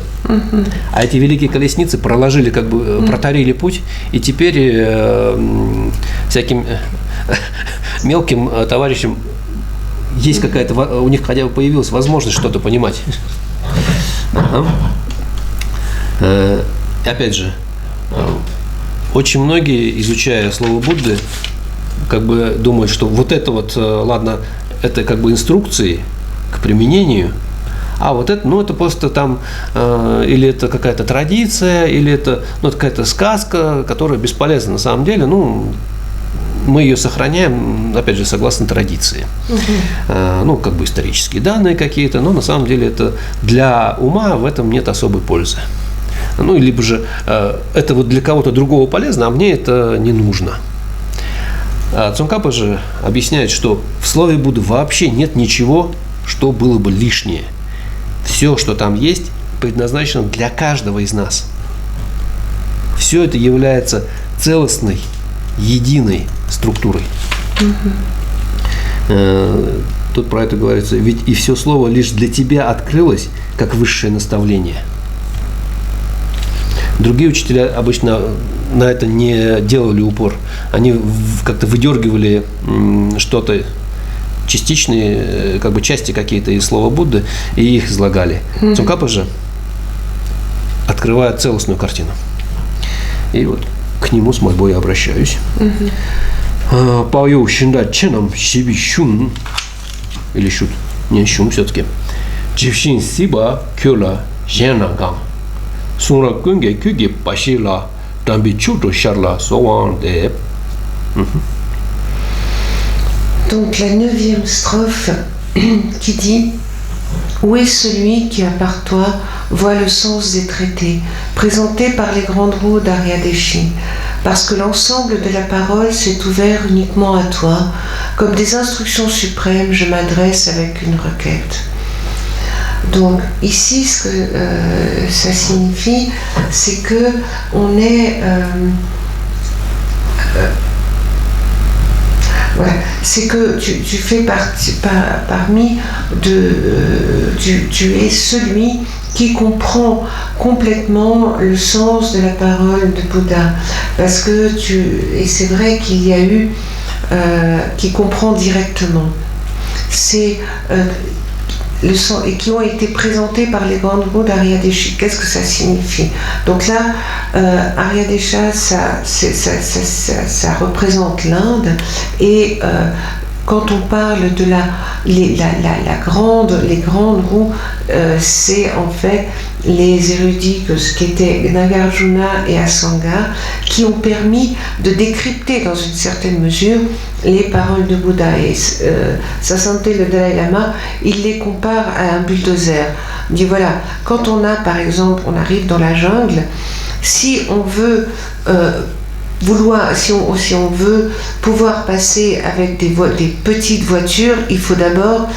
А эти великие колесницы проложили, как бы протарили путь, и теперь всяким мелким товарищам есть какая-то, у них хотя бы появилась возможность что-то понимать. Опять же, очень многие, изучая слово Будды, как бы думают, что вот это вот, ладно, это как бы инструкции к применению, а вот это, ну, это просто там, или это какая-то традиция, или это, ну, какая-то сказка, которая бесполезна на самом деле. Ну, мы ее сохраняем, опять же, согласно традиции. Ну, как бы исторические данные какие-то, но на самом деле это для ума в этом нет особой пользы. Ну, либо же это вот для кого-то другого полезно, а мне это не нужно. Цongkhapa же объясняет, что в слове Будды вообще нет ничего, что было бы лишнее. Все, что там есть, предназначено для каждого из нас. Все это является целостной, единой структурой. Тут про это говорится. Ведь и все слово лишь для тебя открылось, как высшее наставление. Другие учителя обычно на это не делали упор. Они как-то выдергивали что-то, частичные, как бы части какие-то из слова Будды, и их излагали. Цongkhapa же открывает целостную картину. И вот к нему с мольбой обращаюсь. Пао Шинда Ченом Сиби Шун, или Шут, не Шун все-таки. Джившин Сиба Кёла Женагам. Сура Кунге Кюги Пашила Дамби Чуту Шарла Соуан Де. Donc la 9e strophe qui dit « Où est celui qui, à part toi, voit le sens des traités, présentés par les grandes roues d'Aryadeshi ? parce que l'ensemble de la parole s'est ouvert uniquement à toi. Comme des instructions suprêmes, je m'adresse avec une requête. Donc ici, ce que ça signifie, c'est que on est voilà, c'est que tu fais parmi tu es celui qui comprend complètement le sens de la parole de Bouddha, parce que et c'est vrai qu'il y a eu qui comprend directement. C'est le sens, et qui ont été présentés par les grandes mots d'Aryadesha. Qu'est-ce que ça signifie? Donc là, Aryadesha, ça représente l'Inde, et quand on parle de les grandes roues, c'est en fait les érudits qui étaient Nagarjuna et Asanga, qui ont permis de décrypter dans une certaine mesure les paroles de Bouddha. Et Sa Sainteté le Dalai Lama, il les compare à un bulldozer. Il dit voilà, quand on arrive dans la jungle, si on veut si on veut pouvoir passer avec des petites voitures, il faut d'abord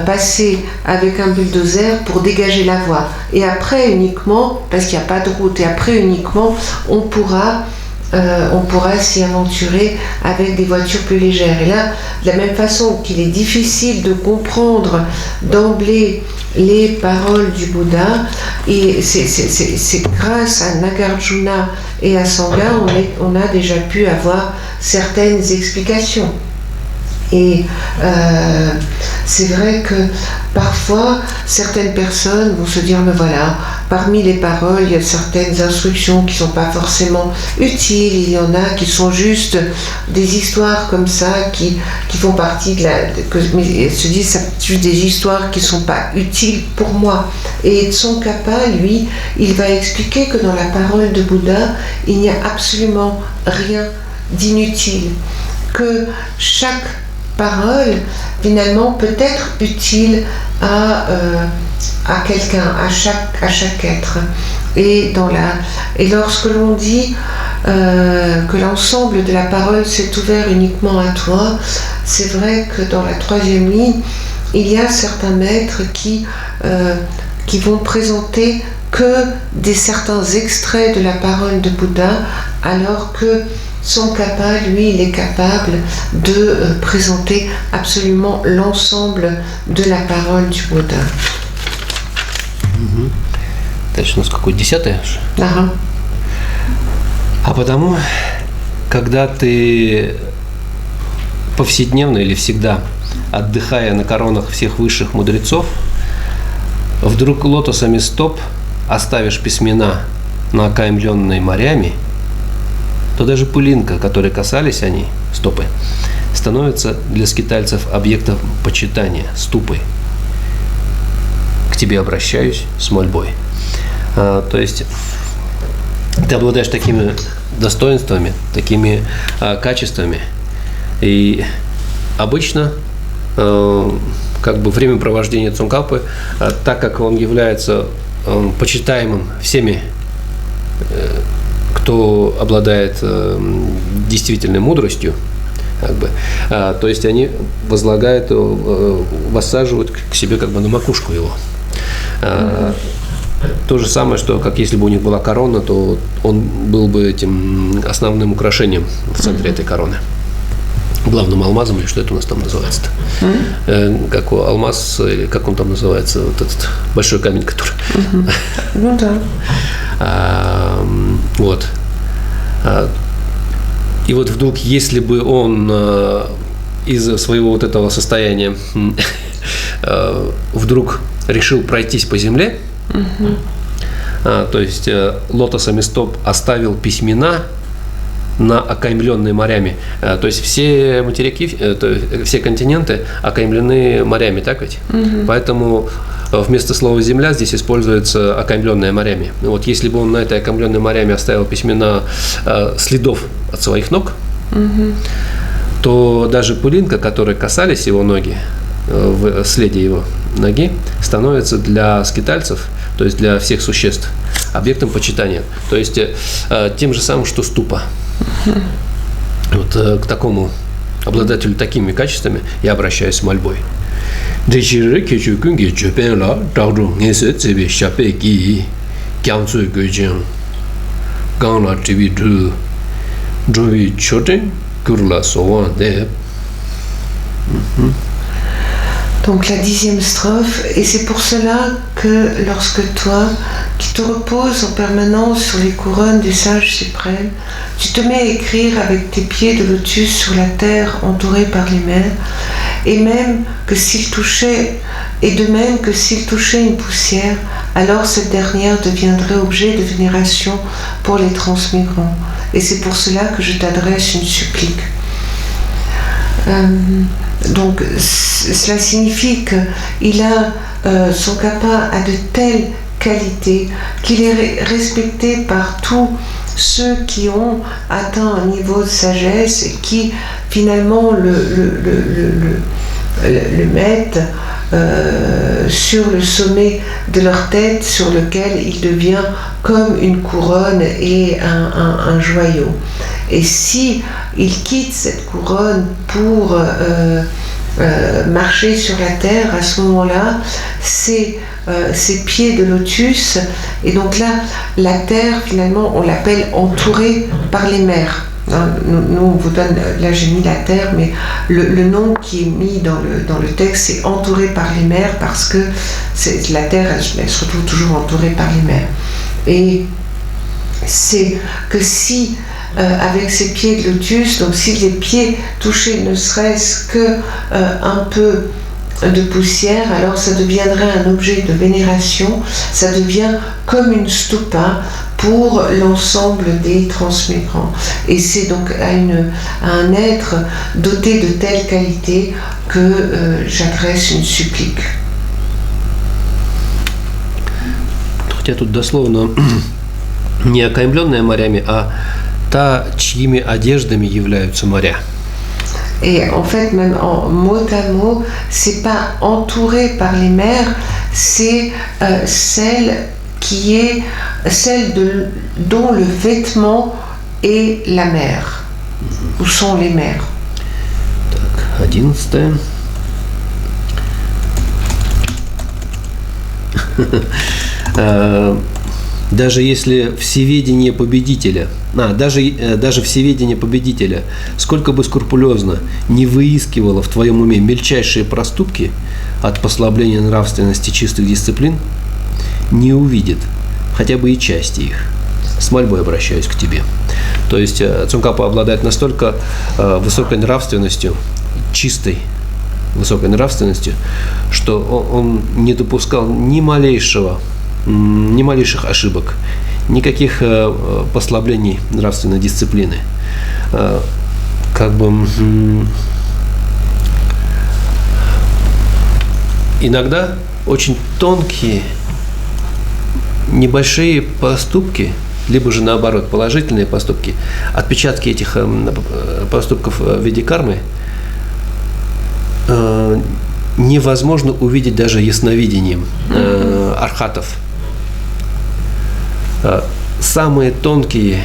passer avec un bulldozer pour dégager la voie. Et après uniquement, parce qu'il n'y a pas de route, et après uniquement, on pourra s'y aventurer avec des voitures plus légères. Et là, de la même façon qu'il est difficile de comprendre d'emblée les paroles du Bouddha, et c'est grâce à Nagarjuna et à Sangha on a déjà pu avoir certaines explications. Et c'est vrai que parfois, certaines personnes vont se dire, mais voilà, parmi les paroles, il y a certaines instructions qui ne sont pas forcément utiles, il y en a qui sont juste des histoires comme ça, qui font partie mais se disent, c'est juste des histoires qui ne sont pas utiles pour moi. Et Tsongkhapa, lui, il va expliquer que dans la parole de Bouddha, il n'y a absolument rien d'inutile, que chaque parole, finalement, peut être utile à quelqu'un, à chaque être. Et lorsque l'on dit que l'ensemble de la parole s'est ouvert uniquement à toi, c'est vrai que dans la troisième ligne, il y a certains maîtres qui vont présenter que certains extraits de la parole de Bouddha, alors que Tsongkhapa, lui, il est capable de présenter absolument l'ensemble de la parole du Bouddha. Дальше у нас какое? 10-е? Ага. А потому, когда ты повседневно или всегда, отдыхая на коронах всех высших мудрецов, вдруг лотосами стоп оставишь письмена на окаймленной морями, то даже пылинка, которой касались они, стопы, становится для скитальцев объектом почитания, ступой. К тебе обращаюсь с мольбой. То есть ты обладаешь такими достоинствами, такими качествами, и обычно времяпровождение Цунгкапы, так как он является почитаемым всеми, кто обладает действительной мудростью, то есть они возлагают, воссаживают к себе на макушку его. То же самое, что как если бы у них была корона, то он был бы этим основным украшением в центре этой короны. Главным алмазом, или что это у нас там называется-то? Как алмаз, или как он там называется, вот этот большой камень, который... Ну да. Вот. И вот вдруг, если бы он из своего вот этого состояния вдруг решил пройтись по земле, то есть лотосами стоп оставил письмена на окаймленные морями, то есть все материки, все континенты окаймлены морями, так ведь? Поэтому вместо слова «земля» здесь используется окаймленная морями. Вот если бы он на этой окаймленной морями оставил письмена следов от своих ног, то даже пылинка, которой касались его ноги, в следе его ноги, становится для скитальцев, то есть для всех существ, объектом почитания. То есть тем же самым, что ступа. Вот к такому обладателю такими качествами я обращаюсь с мольбой. Donc la 10e strophe, et c'est pour cela que lorsque toi, qui te reposes en permanence sur les couronnes des sages suprêmes, tu te mets à écrire avec tes pieds de lotus sur la terre entourée par les mers, et de même que s'il touchait une poussière, alors cette dernière deviendrait objet de vénération pour les transmigrants. Et c'est pour cela que je t'adresse une supplique. Donc cela signifie qu'il a, son kappa a de telles qualités qu'il est respecté par tous ceux qui ont atteint un niveau de sagesse et qui finalement le mettent sur le sommet de leur tête, sur lequel il devient comme une couronne et un joyau. Et si il quitte cette couronne pour marcher sur la terre, à ce moment-là, ses pieds de lotus, et donc là, la terre, finalement, on l'appelle entourée par les mers. Nous, on vous donne, là j'ai mis la terre, mais le nom qui est mis dans le texte, c'est entouré par les mers, parce que la terre, elle se retrouve toujours entourée par les mers. Et c'est que si, avec ses pieds de lotus, donc si les pieds touchaient ne serait-ce que un peu de poussière, alors ça deviendrait un objet de vénération, ça devient comme une stupa pour l'ensemble des transmigrants. Et c'est donc à un être doté de telle qualité que j'adresse une supplique. Хотя тут дословно не окаймленная морями, а та, чьими одеждами являются моря. Et en fait, même en mot à mot, c'est pas entouré par les mers, c'est celle dont le vêtement est la mer, où sont les mers. Так, 11. Даже если всеведение победителя, даже всеведение победителя, сколько бы скрупулезно не выискивало в твоем уме мельчайшие проступки от послабления нравственности чистых дисциплин, не увидит хотя бы и части их. С мольбой обращаюсь к тебе. То есть Цунгкапа обладает настолько высокой нравственностью, чистой высокой нравственностью, что он не допускал ни малейших ошибок, никаких послаблений нравственной дисциплины. Иногда очень тонкие, небольшие поступки, либо же наоборот положительные поступки, отпечатки этих поступков в виде кармы невозможно увидеть даже ясновидением архатов. Самые тонкие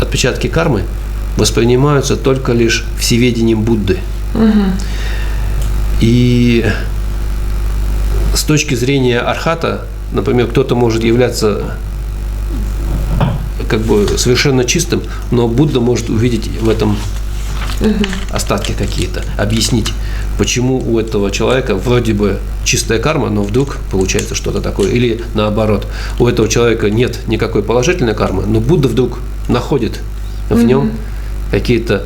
отпечатки кармы воспринимаются только лишь всеведением Будды. И с точки зрения архата, например, кто-то может являться совершенно чистым, но Будда может увидеть в этом остатки какие-то, объяснить, почему у этого человека вроде бы чистая карма, но вдруг получается что-то такое. Или наоборот, у этого человека нет никакой положительной кармы, но Будда вдруг находит в нем какие-то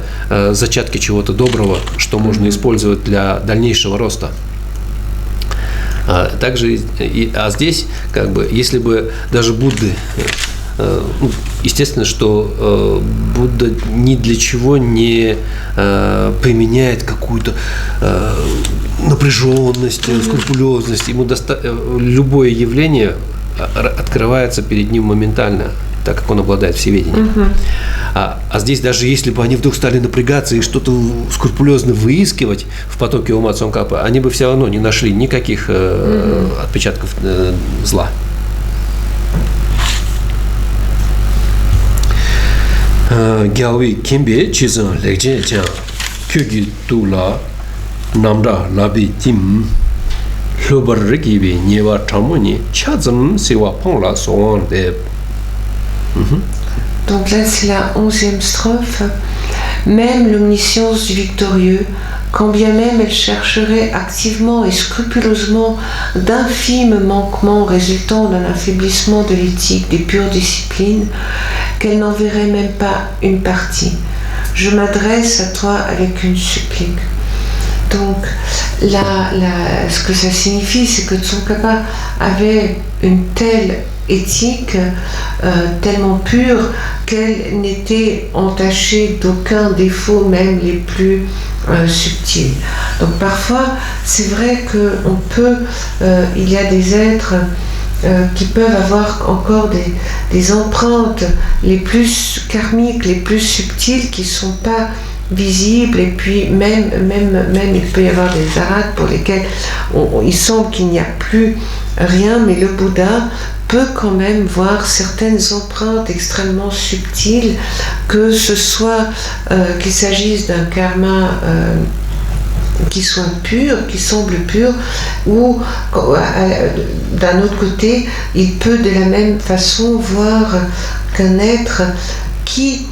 зачатки чего-то доброго, что можно использовать для дальнейшего роста. Также, здесь, если бы даже Будды, естественно, что Будда ни для чего не применяет какую-то напряженность, скрупулезность. Ему любое явление открывается перед ним моментально, так как он обладает всеведением. А здесь даже если бы они вдруг стали напрягаться и что-то скрупулезно выискивать в потоке ума Цунгкапы, они бы все равно не нашли никаких отпечатков зла. Gyawi kimbe chizan lekje chan kyugi tula namda labi tim lobar rigibi nyewa chamoni chazam siwa pongla soan de. Donc là, c'est la 11e strophe. Même l'omniscience du victorieux, quand bien même elle chercherait activement et scrupuleusement d'infimes manquements résultant d'un affaiblissement de l'éthique des pures disciplines, qu'elle n'en verrait même pas une partie. Je m'adresse à toi avec une supplique. Donc, ce que ça signifie, c'est que Tsongkhapa avait une telle éthique tellement pure qu'elle n'était entachée d'aucun défaut, même les plus subtils. Donc parfois, c'est vrai qu'on peut, il y a des êtres qui peuvent avoir encore des empreintes les plus karmiques, les plus subtiles, qui ne sont pas visibles, et puis même il peut y avoir des arhats pour lesquels il semble qu'il n'y a plus rien, mais le Bouddha peut quand même voir certaines empreintes extrêmement subtiles, que ce soit qu'il s'agisse d'un karma qui soit pur, qui semble pur, ou d'un autre côté, il peut de la même façon voir qu'un être qui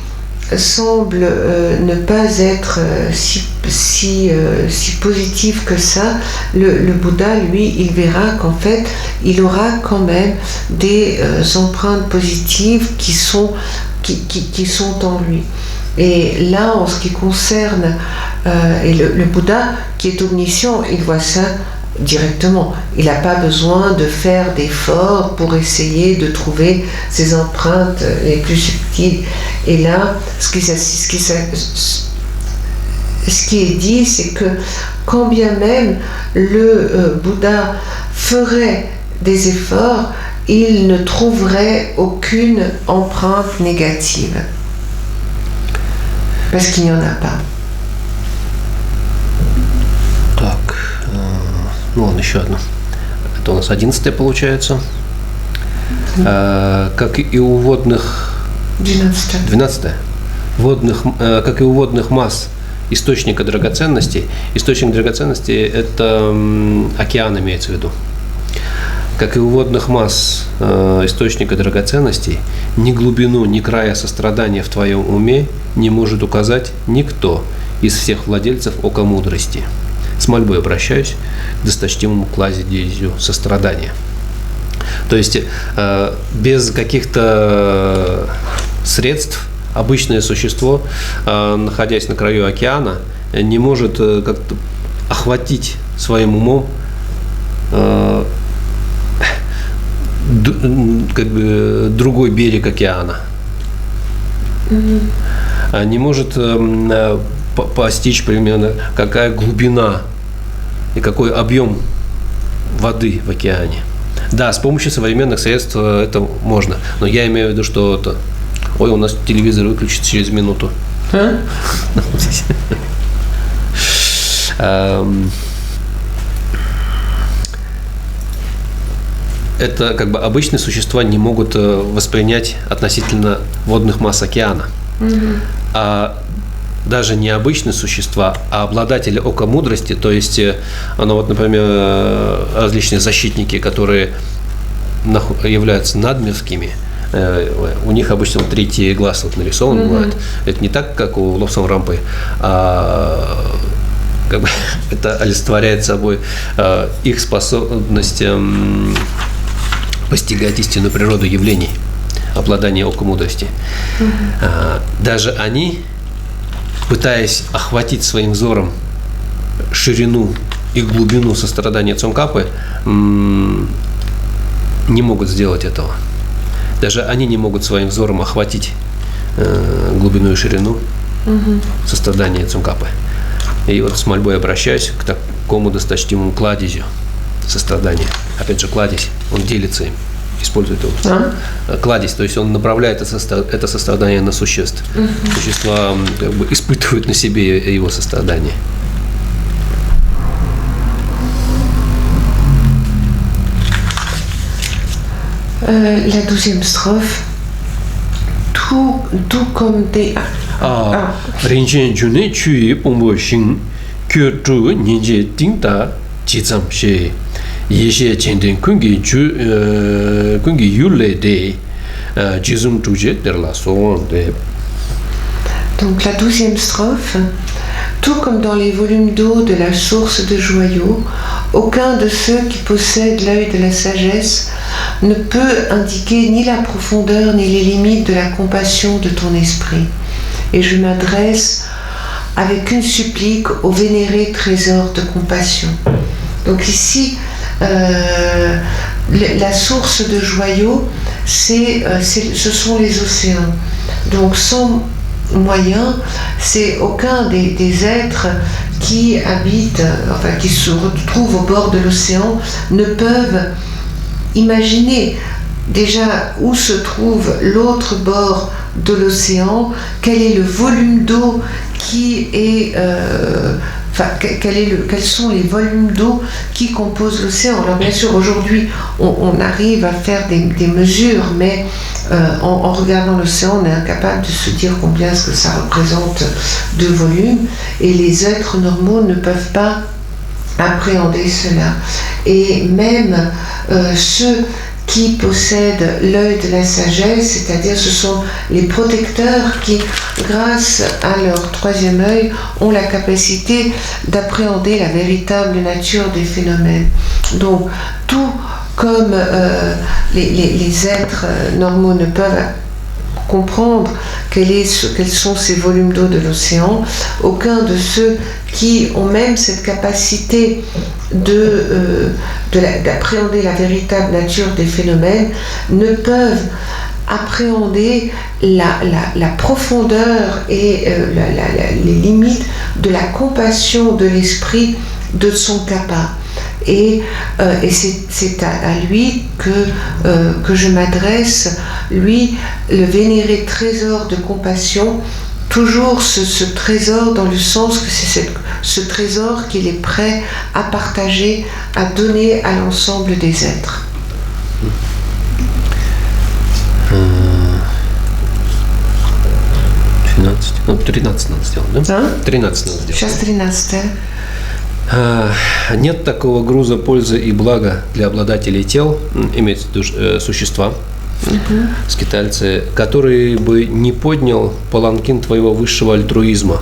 semble ne pas être si positif que ça, le Bouddha, lui, il verra qu'en fait, il aura quand même des empreintes positives qui sont en lui. Et là, en ce qui concerne et le Bouddha, qui est omniscient, il voit ça directement. Il n'a pas besoin de faire d'efforts pour essayer de trouver ces empreintes les plus subtiles. Et là, ce qui est dit, c'est que quand bien même le Bouddha ferait des efforts, il ne trouverait aucune empreinte négative. Parce qu'il n'y en a pas. Так, ну ладно, еще одно. Это у нас 11-е получается. Как и у водных... 12-е. Как и у водных масс источника драгоценностей. Источник драгоценностей – это океан, имеется в виду. Как и у водных масс источника драгоценностей, ни глубину, ни края сострадания в твоем уме не может указать никто из всех владельцев ока мудрости. С мольбой обращаюсь к досточтимому кладезю сострадания. То есть без каких-то средств обычное существо, находясь на краю океана, не может как-то охватить своим умом как бы другой берег океана. Не может постичь примерно, какая глубина и какой объем воды в океане. Да, с помощью современных средств это можно, но я имею в виду, что это... Ой, у нас телевизор выключится через минуту. Это как бы обычные существа не могут воспринять относительно водных масс океана. А даже не обычные существа, а обладатели ока мудрости, то есть, вот, например, различные защитники, которые являются надмирскими, у них обычно третий глаз вот нарисован бывает. Это не так, как у Лобсам Рампы, а как бы это олицетворяет собой их способность постигать истинную природу явлений, обладание оком мудрости. Даже они, пытаясь охватить своим взором ширину и глубину сострадания Цонгкапы, не могут сделать этого. Даже они не могут своим взором охватить глубину и ширину сострадания Цонгкапы. И вот с мольбой обращаюсь к такому досточтимому кладезю сострадания. Опять же, кладезь, он делится им, использует его. Кладезь, то есть он направляет это сострадание на существ. Существа как бы испытывают на себе его сострадание. La 12e strophe. tout comme des... Rinchen June Chui Pombo Shing, Kyoto Ninje Tingta, Jizam She, Yeshe Chenden Kungi Yule de Jizum Tuje de la Sonde. Donc la 12e strophe. Tout comme dans les volumes d'eau de la source de joyaux, aucun de ceux qui possèdent l'œil de la sagesse ne peut indiquer ni la profondeur ni les limites de la compassion de ton esprit. Et je m'adresse avec une supplique au vénéré trésor de compassion. Donc ici, la source de joyaux, ce sont les océans. Donc sans moyen, c'est aucun des êtres qui habitent, enfin qui se retrouvent au bord de l'océan, ne peuvent imaginer déjà où se trouve l'autre bord de l'océan, quel est le volume d'eau qui est... quels sont les volumes d'eau qui composent l'océan. Alors bien sûr, aujourd'hui, on arrive à faire des mesures, mais en regardant l'océan, on est incapable de se dire combien est-ce que ça représente de volume, et les êtres normaux ne peuvent pas appréhender cela. Et même ceux qui possèdent l'œil de la sagesse, c'est-à-dire ce sont les protecteurs qui, grâce à leur troisième œil, ont la capacité d'appréhender la véritable nature des phénomènes. Donc, tout comme les êtres normaux ne peuvent comprendre quels sont ces volumes d'eau de l'océan, aucun de ceux qui ont même cette capacité d'appréhender la véritable nature des phénomènes ne peuvent appréhender la profondeur et les limites de la compassion de l'esprit de Tsongkhapa. Et c'est à lui que je m'adresse, lui, le vénéré trésor de compassion, toujours ce trésor dans le sens que c'est ce trésor qu'il est prêt à partager, à donner à l'ensemble des êtres. Сейчас 13. Нет такого груза пользы и блага для обладателей тел, имеется в виду существа, скитальцы, который бы не поднял паланкин твоего высшего альтруизма.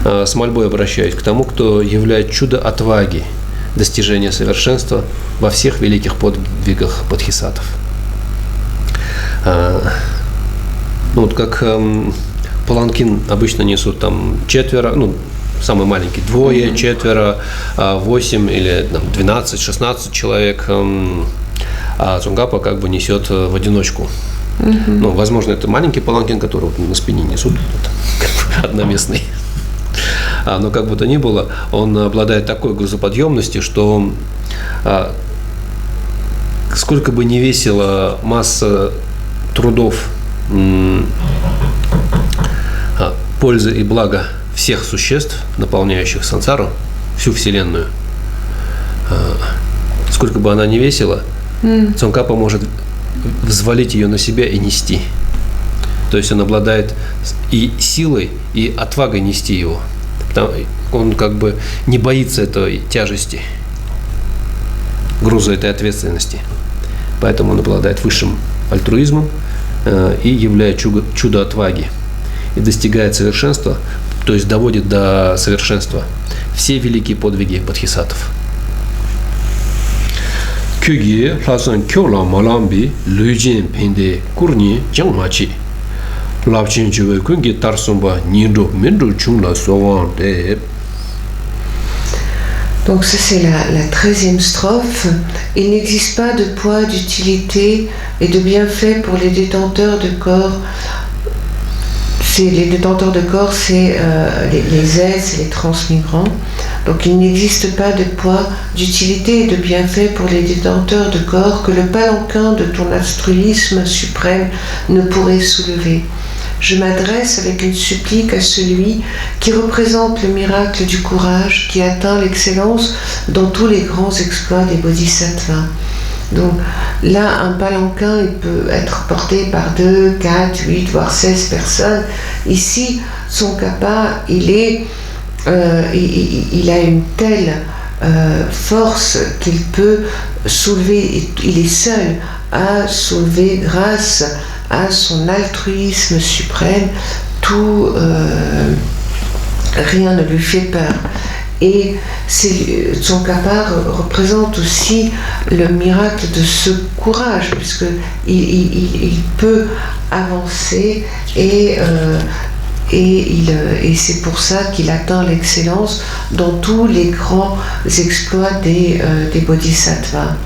С мольбой обращаюсь к тому, кто являет чудо отваги, достижения совершенства во всех великих подвигах бодхисаттв. Ну вот как паланкин обычно несут там четверо, ну самый маленький, двое, четверо, 8 или 12, 16 человек, а Цонгхапа как бы несет в одиночку. Ну, возможно, это маленький паланкин, который на спине несут, одноместный. Но как бы то ни было, он обладает такой грузоподъемностью, что сколько бы ни весила масса трудов, пользы и блага всех существ, наполняющих сансару, всю Вселенную, сколько бы она ни весила, Цонгхапа может взвалить ее на себя и нести. То есть он обладает и силой, и отвагой нести его. Он как бы не боится этой тяжести, груза этой ответственности. Поэтому он обладает высшим альтруизмом и является чудо отваги. И достигает совершенства, то есть доводит до совершенства все великие подвиги бодхисаттв. Кюги ласан кёла маламби луджин пенде курни джангмачи. Лапчин чуве кунги тарсумба нинду минду чунгла сован де. Donc ça c'est la 13e strophe. Il n'existe pas de poids, d'utilité et de bienfait pour les détenteurs de corps. Les détenteurs de corps, c'est les aides, c'est les transmigrants. Donc il n'existe pas de poids, d'utilité et de bienfait pour les détenteurs de corps que le palanquin de ton altruisme suprême ne pourrait soulever. Je m'adresse avec une supplique à celui qui représente le miracle du courage, qui atteint l'excellence dans tous les grands exploits des bodhisattvas. Donc là, un palanquin, il peut être porté par 2, 4, 8, voire 16 personnes. Ici, Tsongkhapa, il a une telle force qu'il peut soulever, il est seul à soulever grâce à son altruisme suprême, rien ne lui fait peur. Et Tsongkhapa représente aussi le miracle de ce courage, puisqu'il peut avancer et c'est pour ça qu'il atteint l'excellence dans tous les grands exploits des bodhisattvas.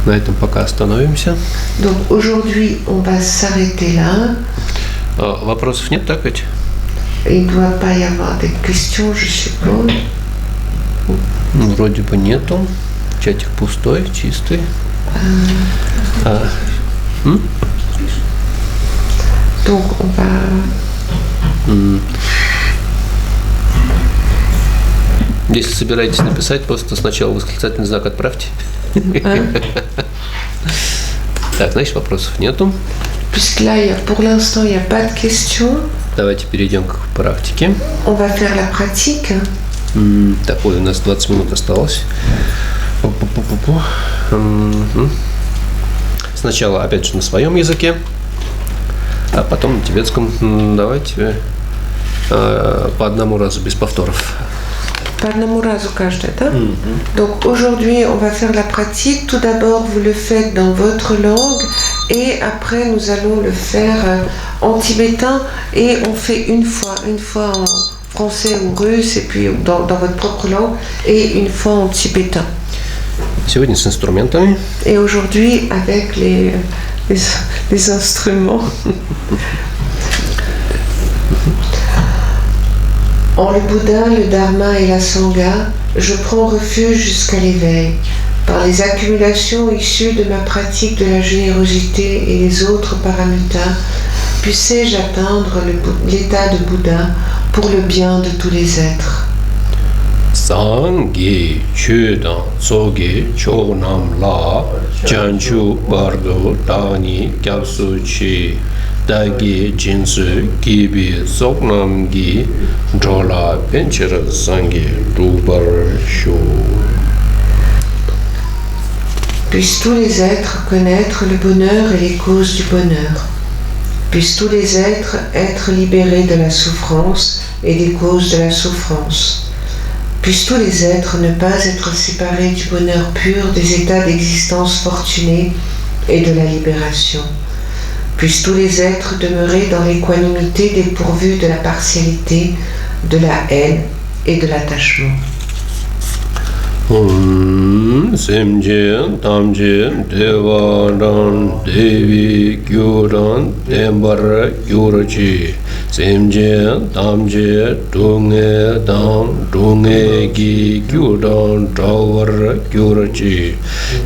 На этом пока остановимся. Donc aujourd'hui, on va s'arrêter là. Вопросов нет, так ведь? Il ne doit pas y avoir des questions, je suppose. Вроде бы нету. Чатик пустой, чистый. Donc on va... Если собираетесь написать, просто сначала восклицательный знак отправьте. Так, значит, вопросов нету. Puisque là, pour l'instant, il n'y a pas de questions. Давайте перейдем к практике. On va faire la pratique. Так, ой, у нас 20 минут осталось. Сначала, опять же, на своем языке, а потом на тибетском. Давайте по одному разу, без повторов. По одному разу каждый, да? Donc aujourd'hui, on va faire la pratique. Tout d'abord, vous le faites dans votre langue et après, nous allons le faire en tibétain et on fait une fois en français ou russe et puis dans votre propre langue et une fois en tibétain. Сегодня с инструментами. Et aujourd'hui, avec les instruments. En le Bouddha, le Dharma et la Sangha, je prends refuge jusqu'à l'éveil. Par les accumulations issues de ma pratique de la générosité et les autres paramitas, puissais-je atteindre l'état de Bouddha pour le bien de tous les êtres. Sangye chudan soge chonam la janchu bardo dani kyapsu chi dagi jinsu gibi soknam gi drola penchera sangye dubar shu. Puissent tous les êtres connaître le bonheur et les causes du bonheur. Puissent tous les êtres être libérés de la souffrance et des causes de la souffrance. Puissent tous les êtres ne pas être séparés du bonheur pur des états d'existence fortunés et de la libération. Puissent tous les êtres demeurer dans l'équanimité dépourvus de la partialité, de la haine et de l'attachement. Semjen tamjen devaran devi gyuran dembara gyurachi semjen tamje dunge dam dunge gi gyuran dawar gyurachi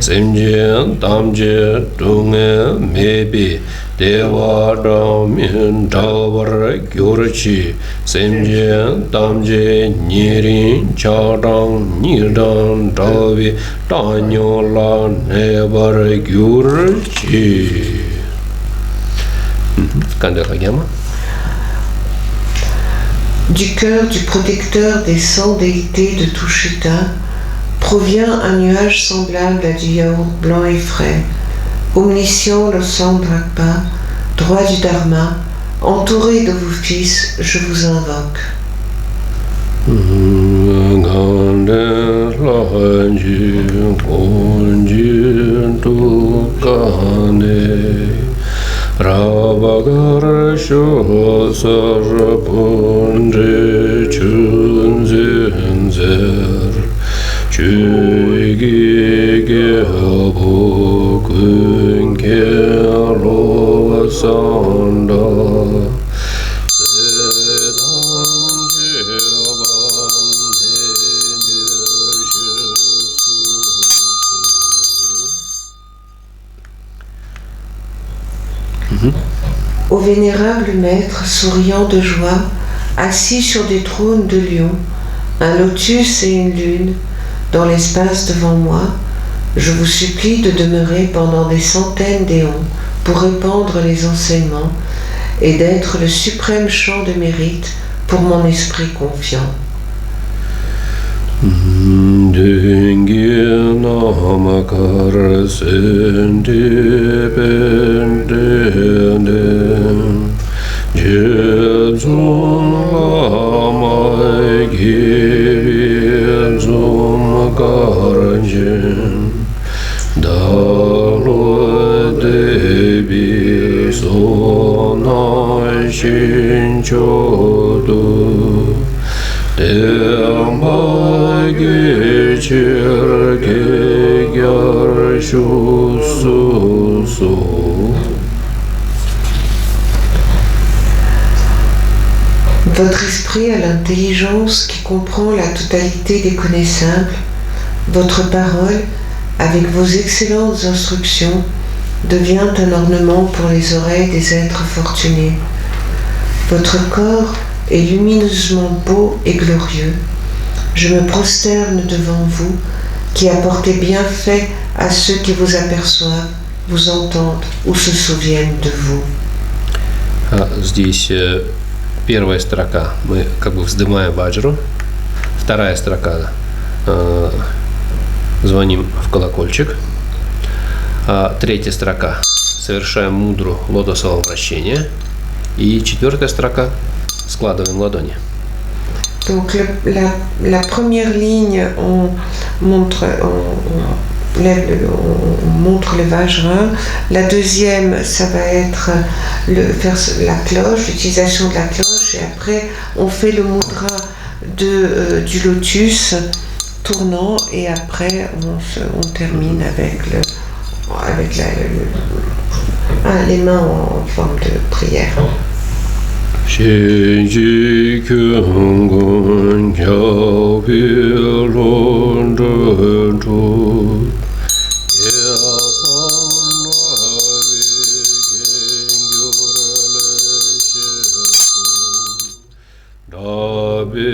semjen tamje dunge mebi devaram in dawar gyurachi semjen tamje nirin chadang nidang davi tanyola nebar gyurchi. Kandelagama. Du cœur du protecteur des 100 déités de Tushita provient un nuage semblable à du yaourt blanc et frais. Omniscient le Sangdrakpa, droit du Dharma, entouré de vos fils, je vous invoque. Rabagara Shosar Pundre Chunzenzer Chugi Gehabo Kunkelo Sanda Au vénérable maître, souriant de joie, assis sur des trônes de lion, un lotus et une lune, dans l'espace devant moi, Je vous supplie de demeurer pendant des centaines d'éons pour répandre les enseignements et d'être le suprême champ de mérite pour mon esprit confiant. Votre esprit a l'intelligence qui comprend la totalité des connaissables. Votre parole, avec vos excellentes instructions, devient un ornement pour les oreilles des êtres fortunés. Votre corps est lumineusement beau et glorieux. Je me prosterne devant vous, qui apportez bienfait à ceux qui vous aperçoivent, vous entendent ou se souviennent de vous. Здесь первая строка мы как бы вздымаем ваджру, вторая строка звоним в колокольчик, третья строка совершаем мудру лотосового вращения и четвертая строка складываем ладони. Donc la première ligne, on montre le Vajra. La deuxième, ça va être faire la cloche, l'utilisation de la cloche. Et après, on fait le mudra du lotus tournant. Et après, on termine avec les mains en forme de prière. Shenji Kyungun Kyaopi London Tu Yasan Navi Kengyurale Shetu Dabi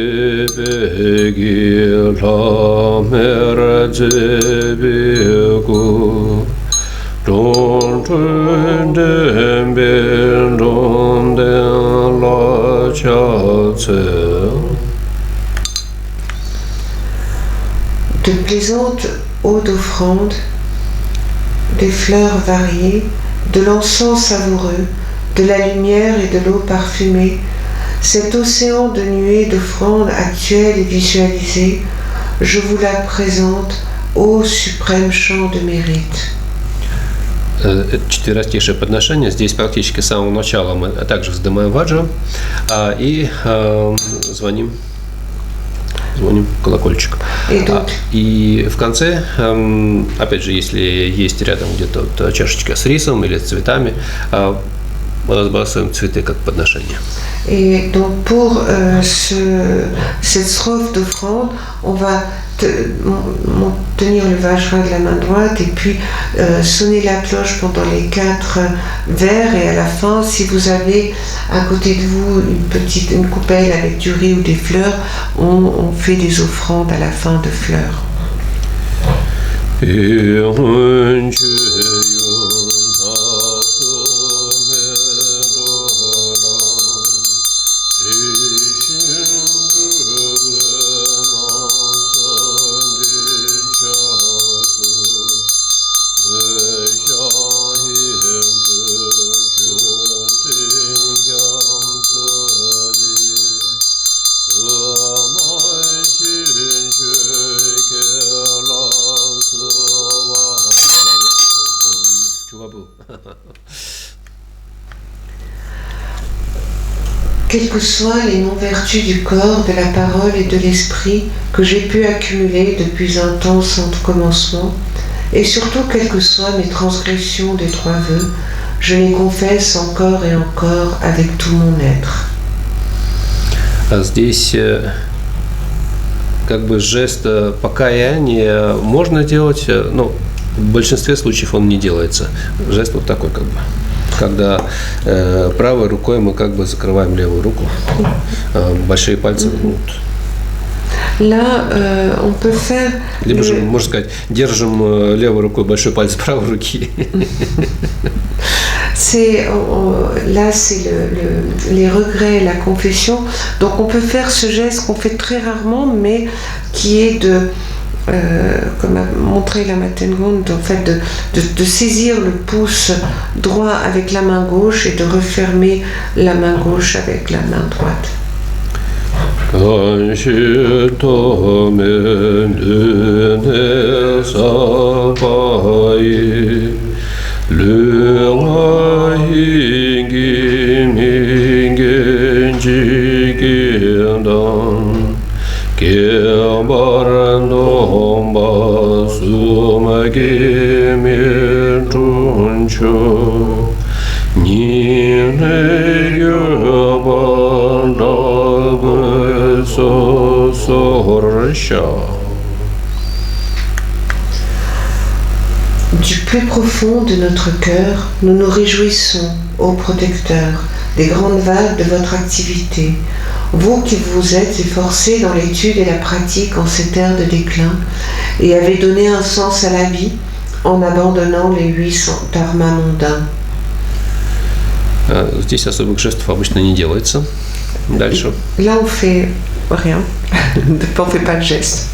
Begi Lamer Zebiku Don Tundem Ben Don Den De plaisantes eaux d'offrande, des fleurs variées, de l'encens savoureux, de la lumière et de l'eau parfumée, cet océan de nuées d'offrandes actuelles et visualisées, je vous la présente, ô suprême champ de mérite. Четверостишее подношение. Здесь практически с самого начала мы также вздымаем ваджру и звоним колокольчик. И в конце, опять же, если есть рядом где-то чашечка с рисом или с цветами, мы разбрасываем цветы как подношение. Et donc pour cette strophe d'offrande, on va tenir le vajra de la main droite et puis sonner la cloche pendant les 4 vers, et à la fin, si vous avez à côté de vous une coupelle avec du riz ou des fleurs, on fait des offrandes à la fin de fleurs. Quelles que soient les non-vertus du corps, de la parole et de l'esprit que j'ai pu accumuler depuis un temps sans commencement, et surtout quelles que soient mes transgressions des 3 vœux, je les confesse encore et encore avec tout mon être. Здесь как бы жест покаяния можно делать, но в большинстве случаев он не делается. Жест вот такой как бы. Когда правой рукой мы как бы закрываем левую руку, большие пальцы. Là, on peut faire... Либо же, можно сказать, держим левой рукой большой палец правой руки. Là, c'est les regrets, la confession. Donc, on peut faire ce geste qu'on fait très rarement, mais qui est comme a montré la Matengund, en fait, de saisir le pouce droit avec la main gauche et de refermer la main gauche avec la main droite. Du plus profond de notre cœur, nous nous réjouissons, ô protecteur, des grandes vagues de votre activité. Vous qui vous êtes efforcés dans l'étude et la pratique en cette ère de déclin et avez donné un sens à la vie en abandonnant les 8 dharmas mondains. Здесь особых жестов обычно не делается. Дальше. Là, on fait rien. On fait pas de geste.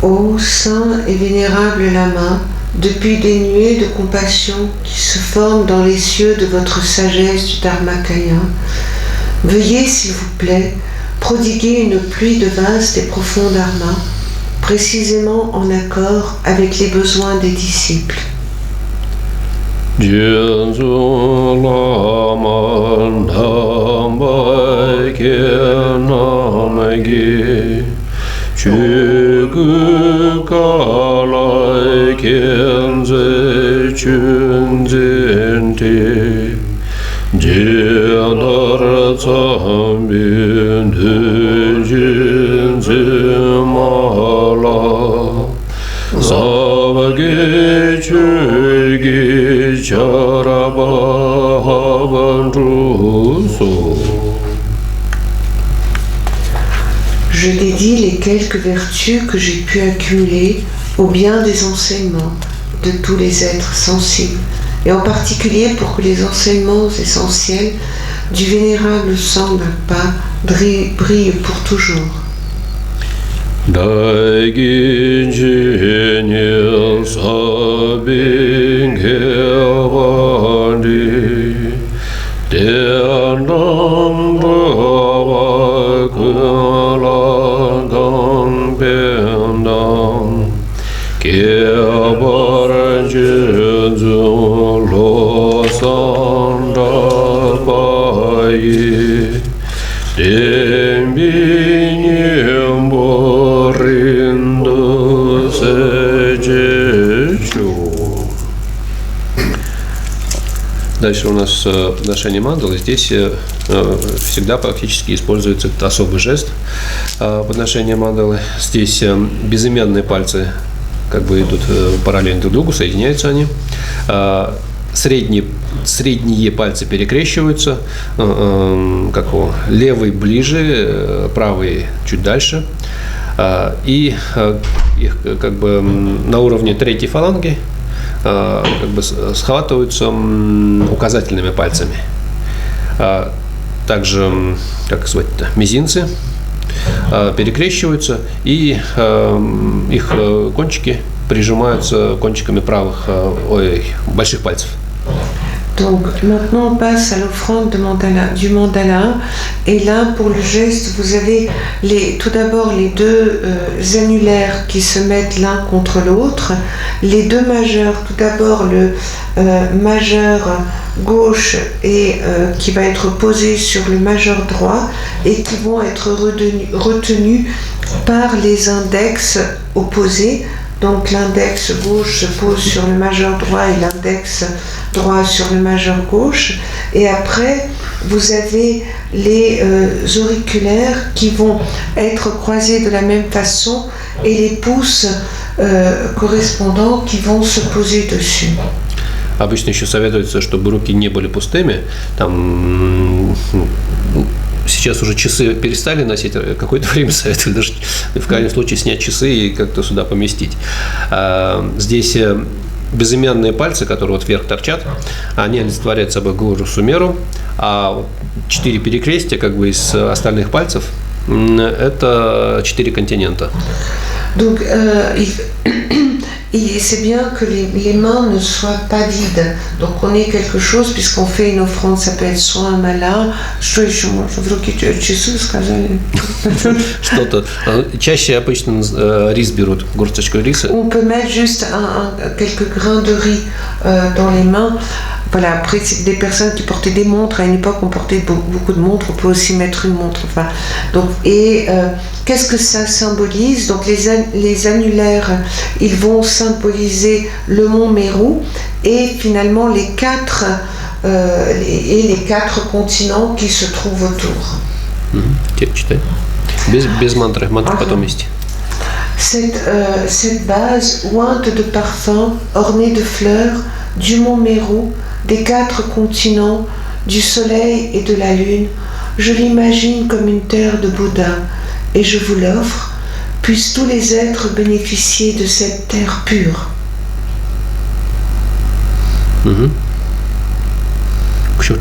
Ô saint et vénérable Lama, depuis des nuées de compassion qui se forment dans les cieux de votre sagesse du Dharmakaya, veuillez, s'il vous plaît, prodiguer une pluie de vastes et profonds dharmas, précisément en accord avec les besoins des disciples. Je dédie les quelques vertus que j'ai pu accumuler au bien des enseignements de tous les êtres sensibles, et en particulier pour que les enseignements essentiels du vénérable Tsongkhapa brillent pour toujours. Дальше у нас подношение мандалы. Здесь всегда практически используется этот особый жест подношения мандалы. Здесь безымянные пальцы как бы идут параллельно друг другу, соединяются они. Средние пальцы перекрещиваются, левый ближе, правый чуть дальше. И их как бы на уровне третьей фаланги как бы схватываются указательными пальцами. Также, как сказать-то, мизинцы перекрещиваются, и их кончики прижимаются кончиками больших пальцев. Donc maintenant on passe à l'offrande du mandala, et là pour le geste vous avez tout d'abord les deux annulaires qui se mettent l'un contre l'autre, les deux majeurs, tout d'abord le majeur gauche et qui va être posé sur le majeur droit et qui vont être retenus par les index opposés. Donc l'index gauche se pose sur le majeur droit et l'index droit sur le majeur gauche. Et après, vous avez les auriculaires qui vont être croisés de la même façon et les pouces correspondants qui vont se poser dessus. Обычно еще советуется, чтобы руки не были пустыми. Там сейчас уже часы перестали носить, какое-то время советовали даже в крайнем случае снять часы и как-то сюда поместить. Здесь безымянные пальцы, которые вот вверх торчат, они олицетворяют собой Гуру Сумеру, а 4 перекрестия как бы из остальных пальцев – это 4 континента. Donc, c'est bien que les mains ne soient pas vides. Donc, on ait quelque chose, puisqu'on fait une offrande, ça peut être soit un mala, что еще можно? В руки часы сказали. Что-то. Чаще обычно рис берут, горсточку риса. On peut mettre juste quelques grains de riz dans les mains. Voilà, après, c'est des personnes qui portaient des montres. À une époque, on portait beaucoup de montres. On peut aussi mettre une montre. Enfin, donc, qu'est-ce que ça symbolise? Donc, les annulaires, ils vont symboliser le mont Meru et finalement les quatre continents qui se trouvent autour. Без мантры. Мантры потом есть. Cette base ointe de parfums, ornée de fleurs, du mont Meru, des 4 continents, du soleil et de la lune, je l'imagine comme une terre de Bouddha, et je vous l'offre, puissent tous les êtres bénéficier de cette terre pure. Chen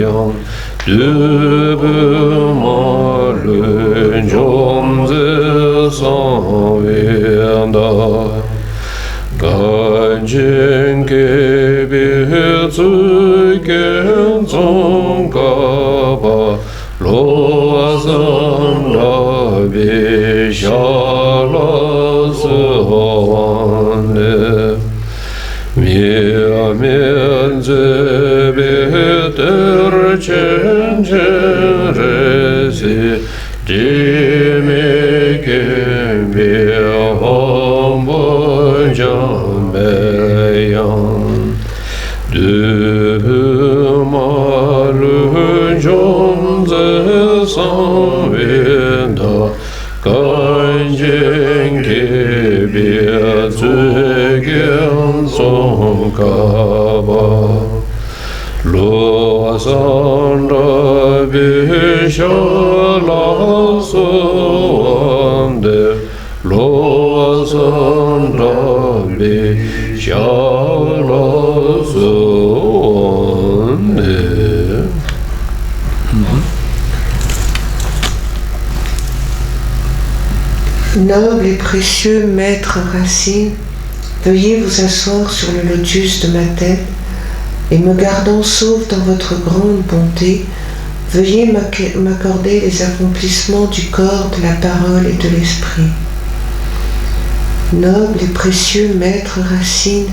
Yang Dubumaren Jomze Sanvenda Ganjin Kebi Tsuken Tsongkaba Loazan Rabi Shala Sehwande Miamen Zebeter Chencheresi Dimeken Bihombo Jambeyan Dumalu Jomze Sanvenda Ganjin Kebi Tsuken Tsongkaba Loazan Rabi Shala Sehwande Loazan Rabi Shala Sehwande. Noble et précieux maître Racine, veuillez vous asseoir sur le lotus de ma tête et me gardant sauve dans votre grande bonté, veuillez m'accorder les accomplissements du corps, de la parole et de l'esprit. Noble et précieux maître Racine,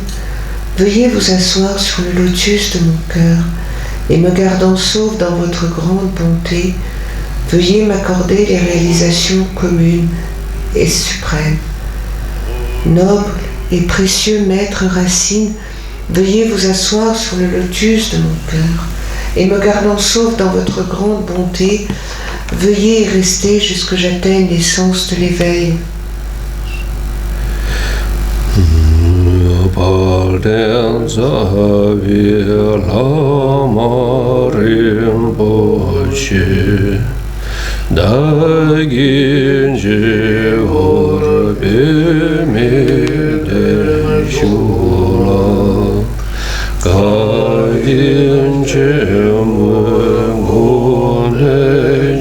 veuillez vous asseoir sur le lotus de mon cœur et me gardant sauve dans votre grande bonté, veuillez m'accorder les réalisations communes et suprême. Noble et précieux maître Racine, veuillez vous asseoir sur le lotus de mon cœur et me gardant sauve dans votre grande bonté, veuillez y rester jusque j'atteigne l'essence de l'éveil. Palden Zavi Lama Rinpoche Dagin Jehor Bimiden Shula Gagin Chemun Gune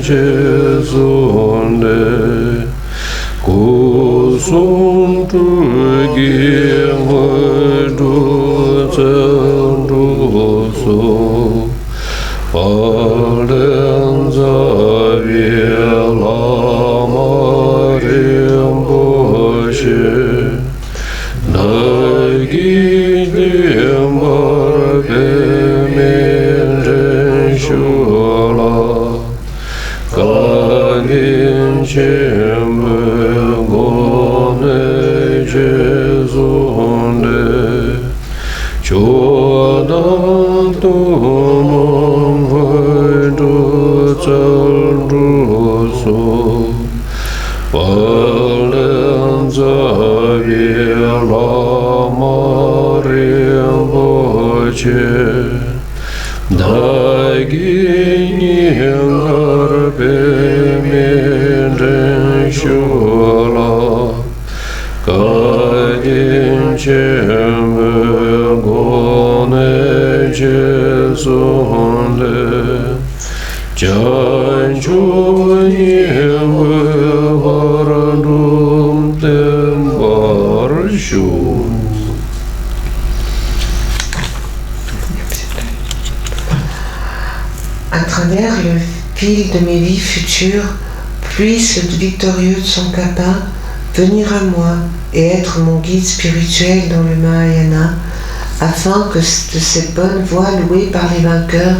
Jezunde Kusum Tugin Hudu Zenduso Palden Zavi Lama Rinpoche Dagin Jehor Bimiden Shula Gagin Chemun Gune Jezunde Chodan Tumum Hudu Zenduso Palden Zavi Lama Rinpoche Dagin Jehor Bimiden Shula Gagin Chemun Gune Jezunde Janchun Yewe Varandum Tembarshu. À travers le fil de mes vies futures, puisse le victorieux de son kappa venir à moi et être mon guide spirituel dans le Mahayana, afin que de cette bonne voie louée par les vainqueurs,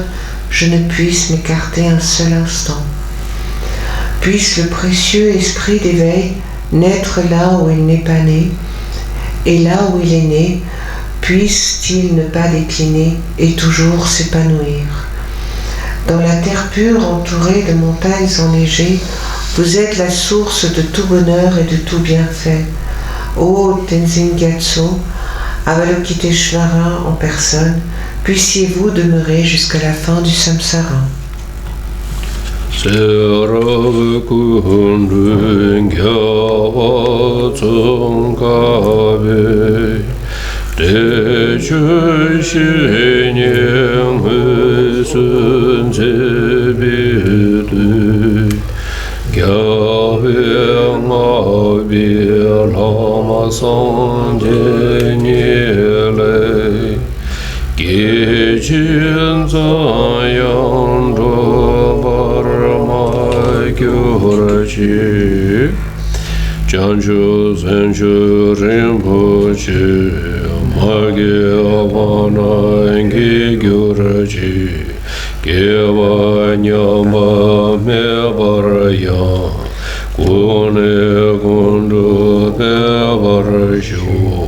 je ne puisse m'écarter un seul instant. Puisse le précieux esprit d'éveil naître là où il n'est pas né, et là où il est né, puisse-t-il ne pas décliner et toujours s'épanouir. Dans la terre pure entourée de montagnes enneigées, vous êtes la source de tout bonheur et de tout bienfait. Ô Tenzin Gyatso, Avalokiteshvara en personne, puissiez-vous demeurer jusqu'à la fin du samsara. sun zebidu Gyabe ngabi lama sanje nyele Gechin zayang barma gyurachi Janju zenju rinpoche Magi avana engi gyurachi Geva nyamba me baraya Kune kundu me barashu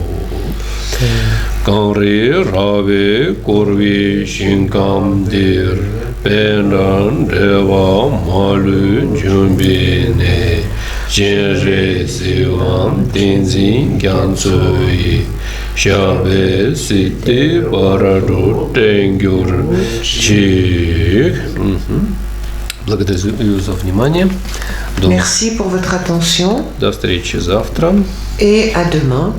Kanri ravi kurvi shinkam dir Penan deva malu jumbine Jinre sivam tenzin gyansui Shabe siti paradu tengyur chik. Благодарю за внимание. Merci pour votre attention. До встречи завтра. Et à demain.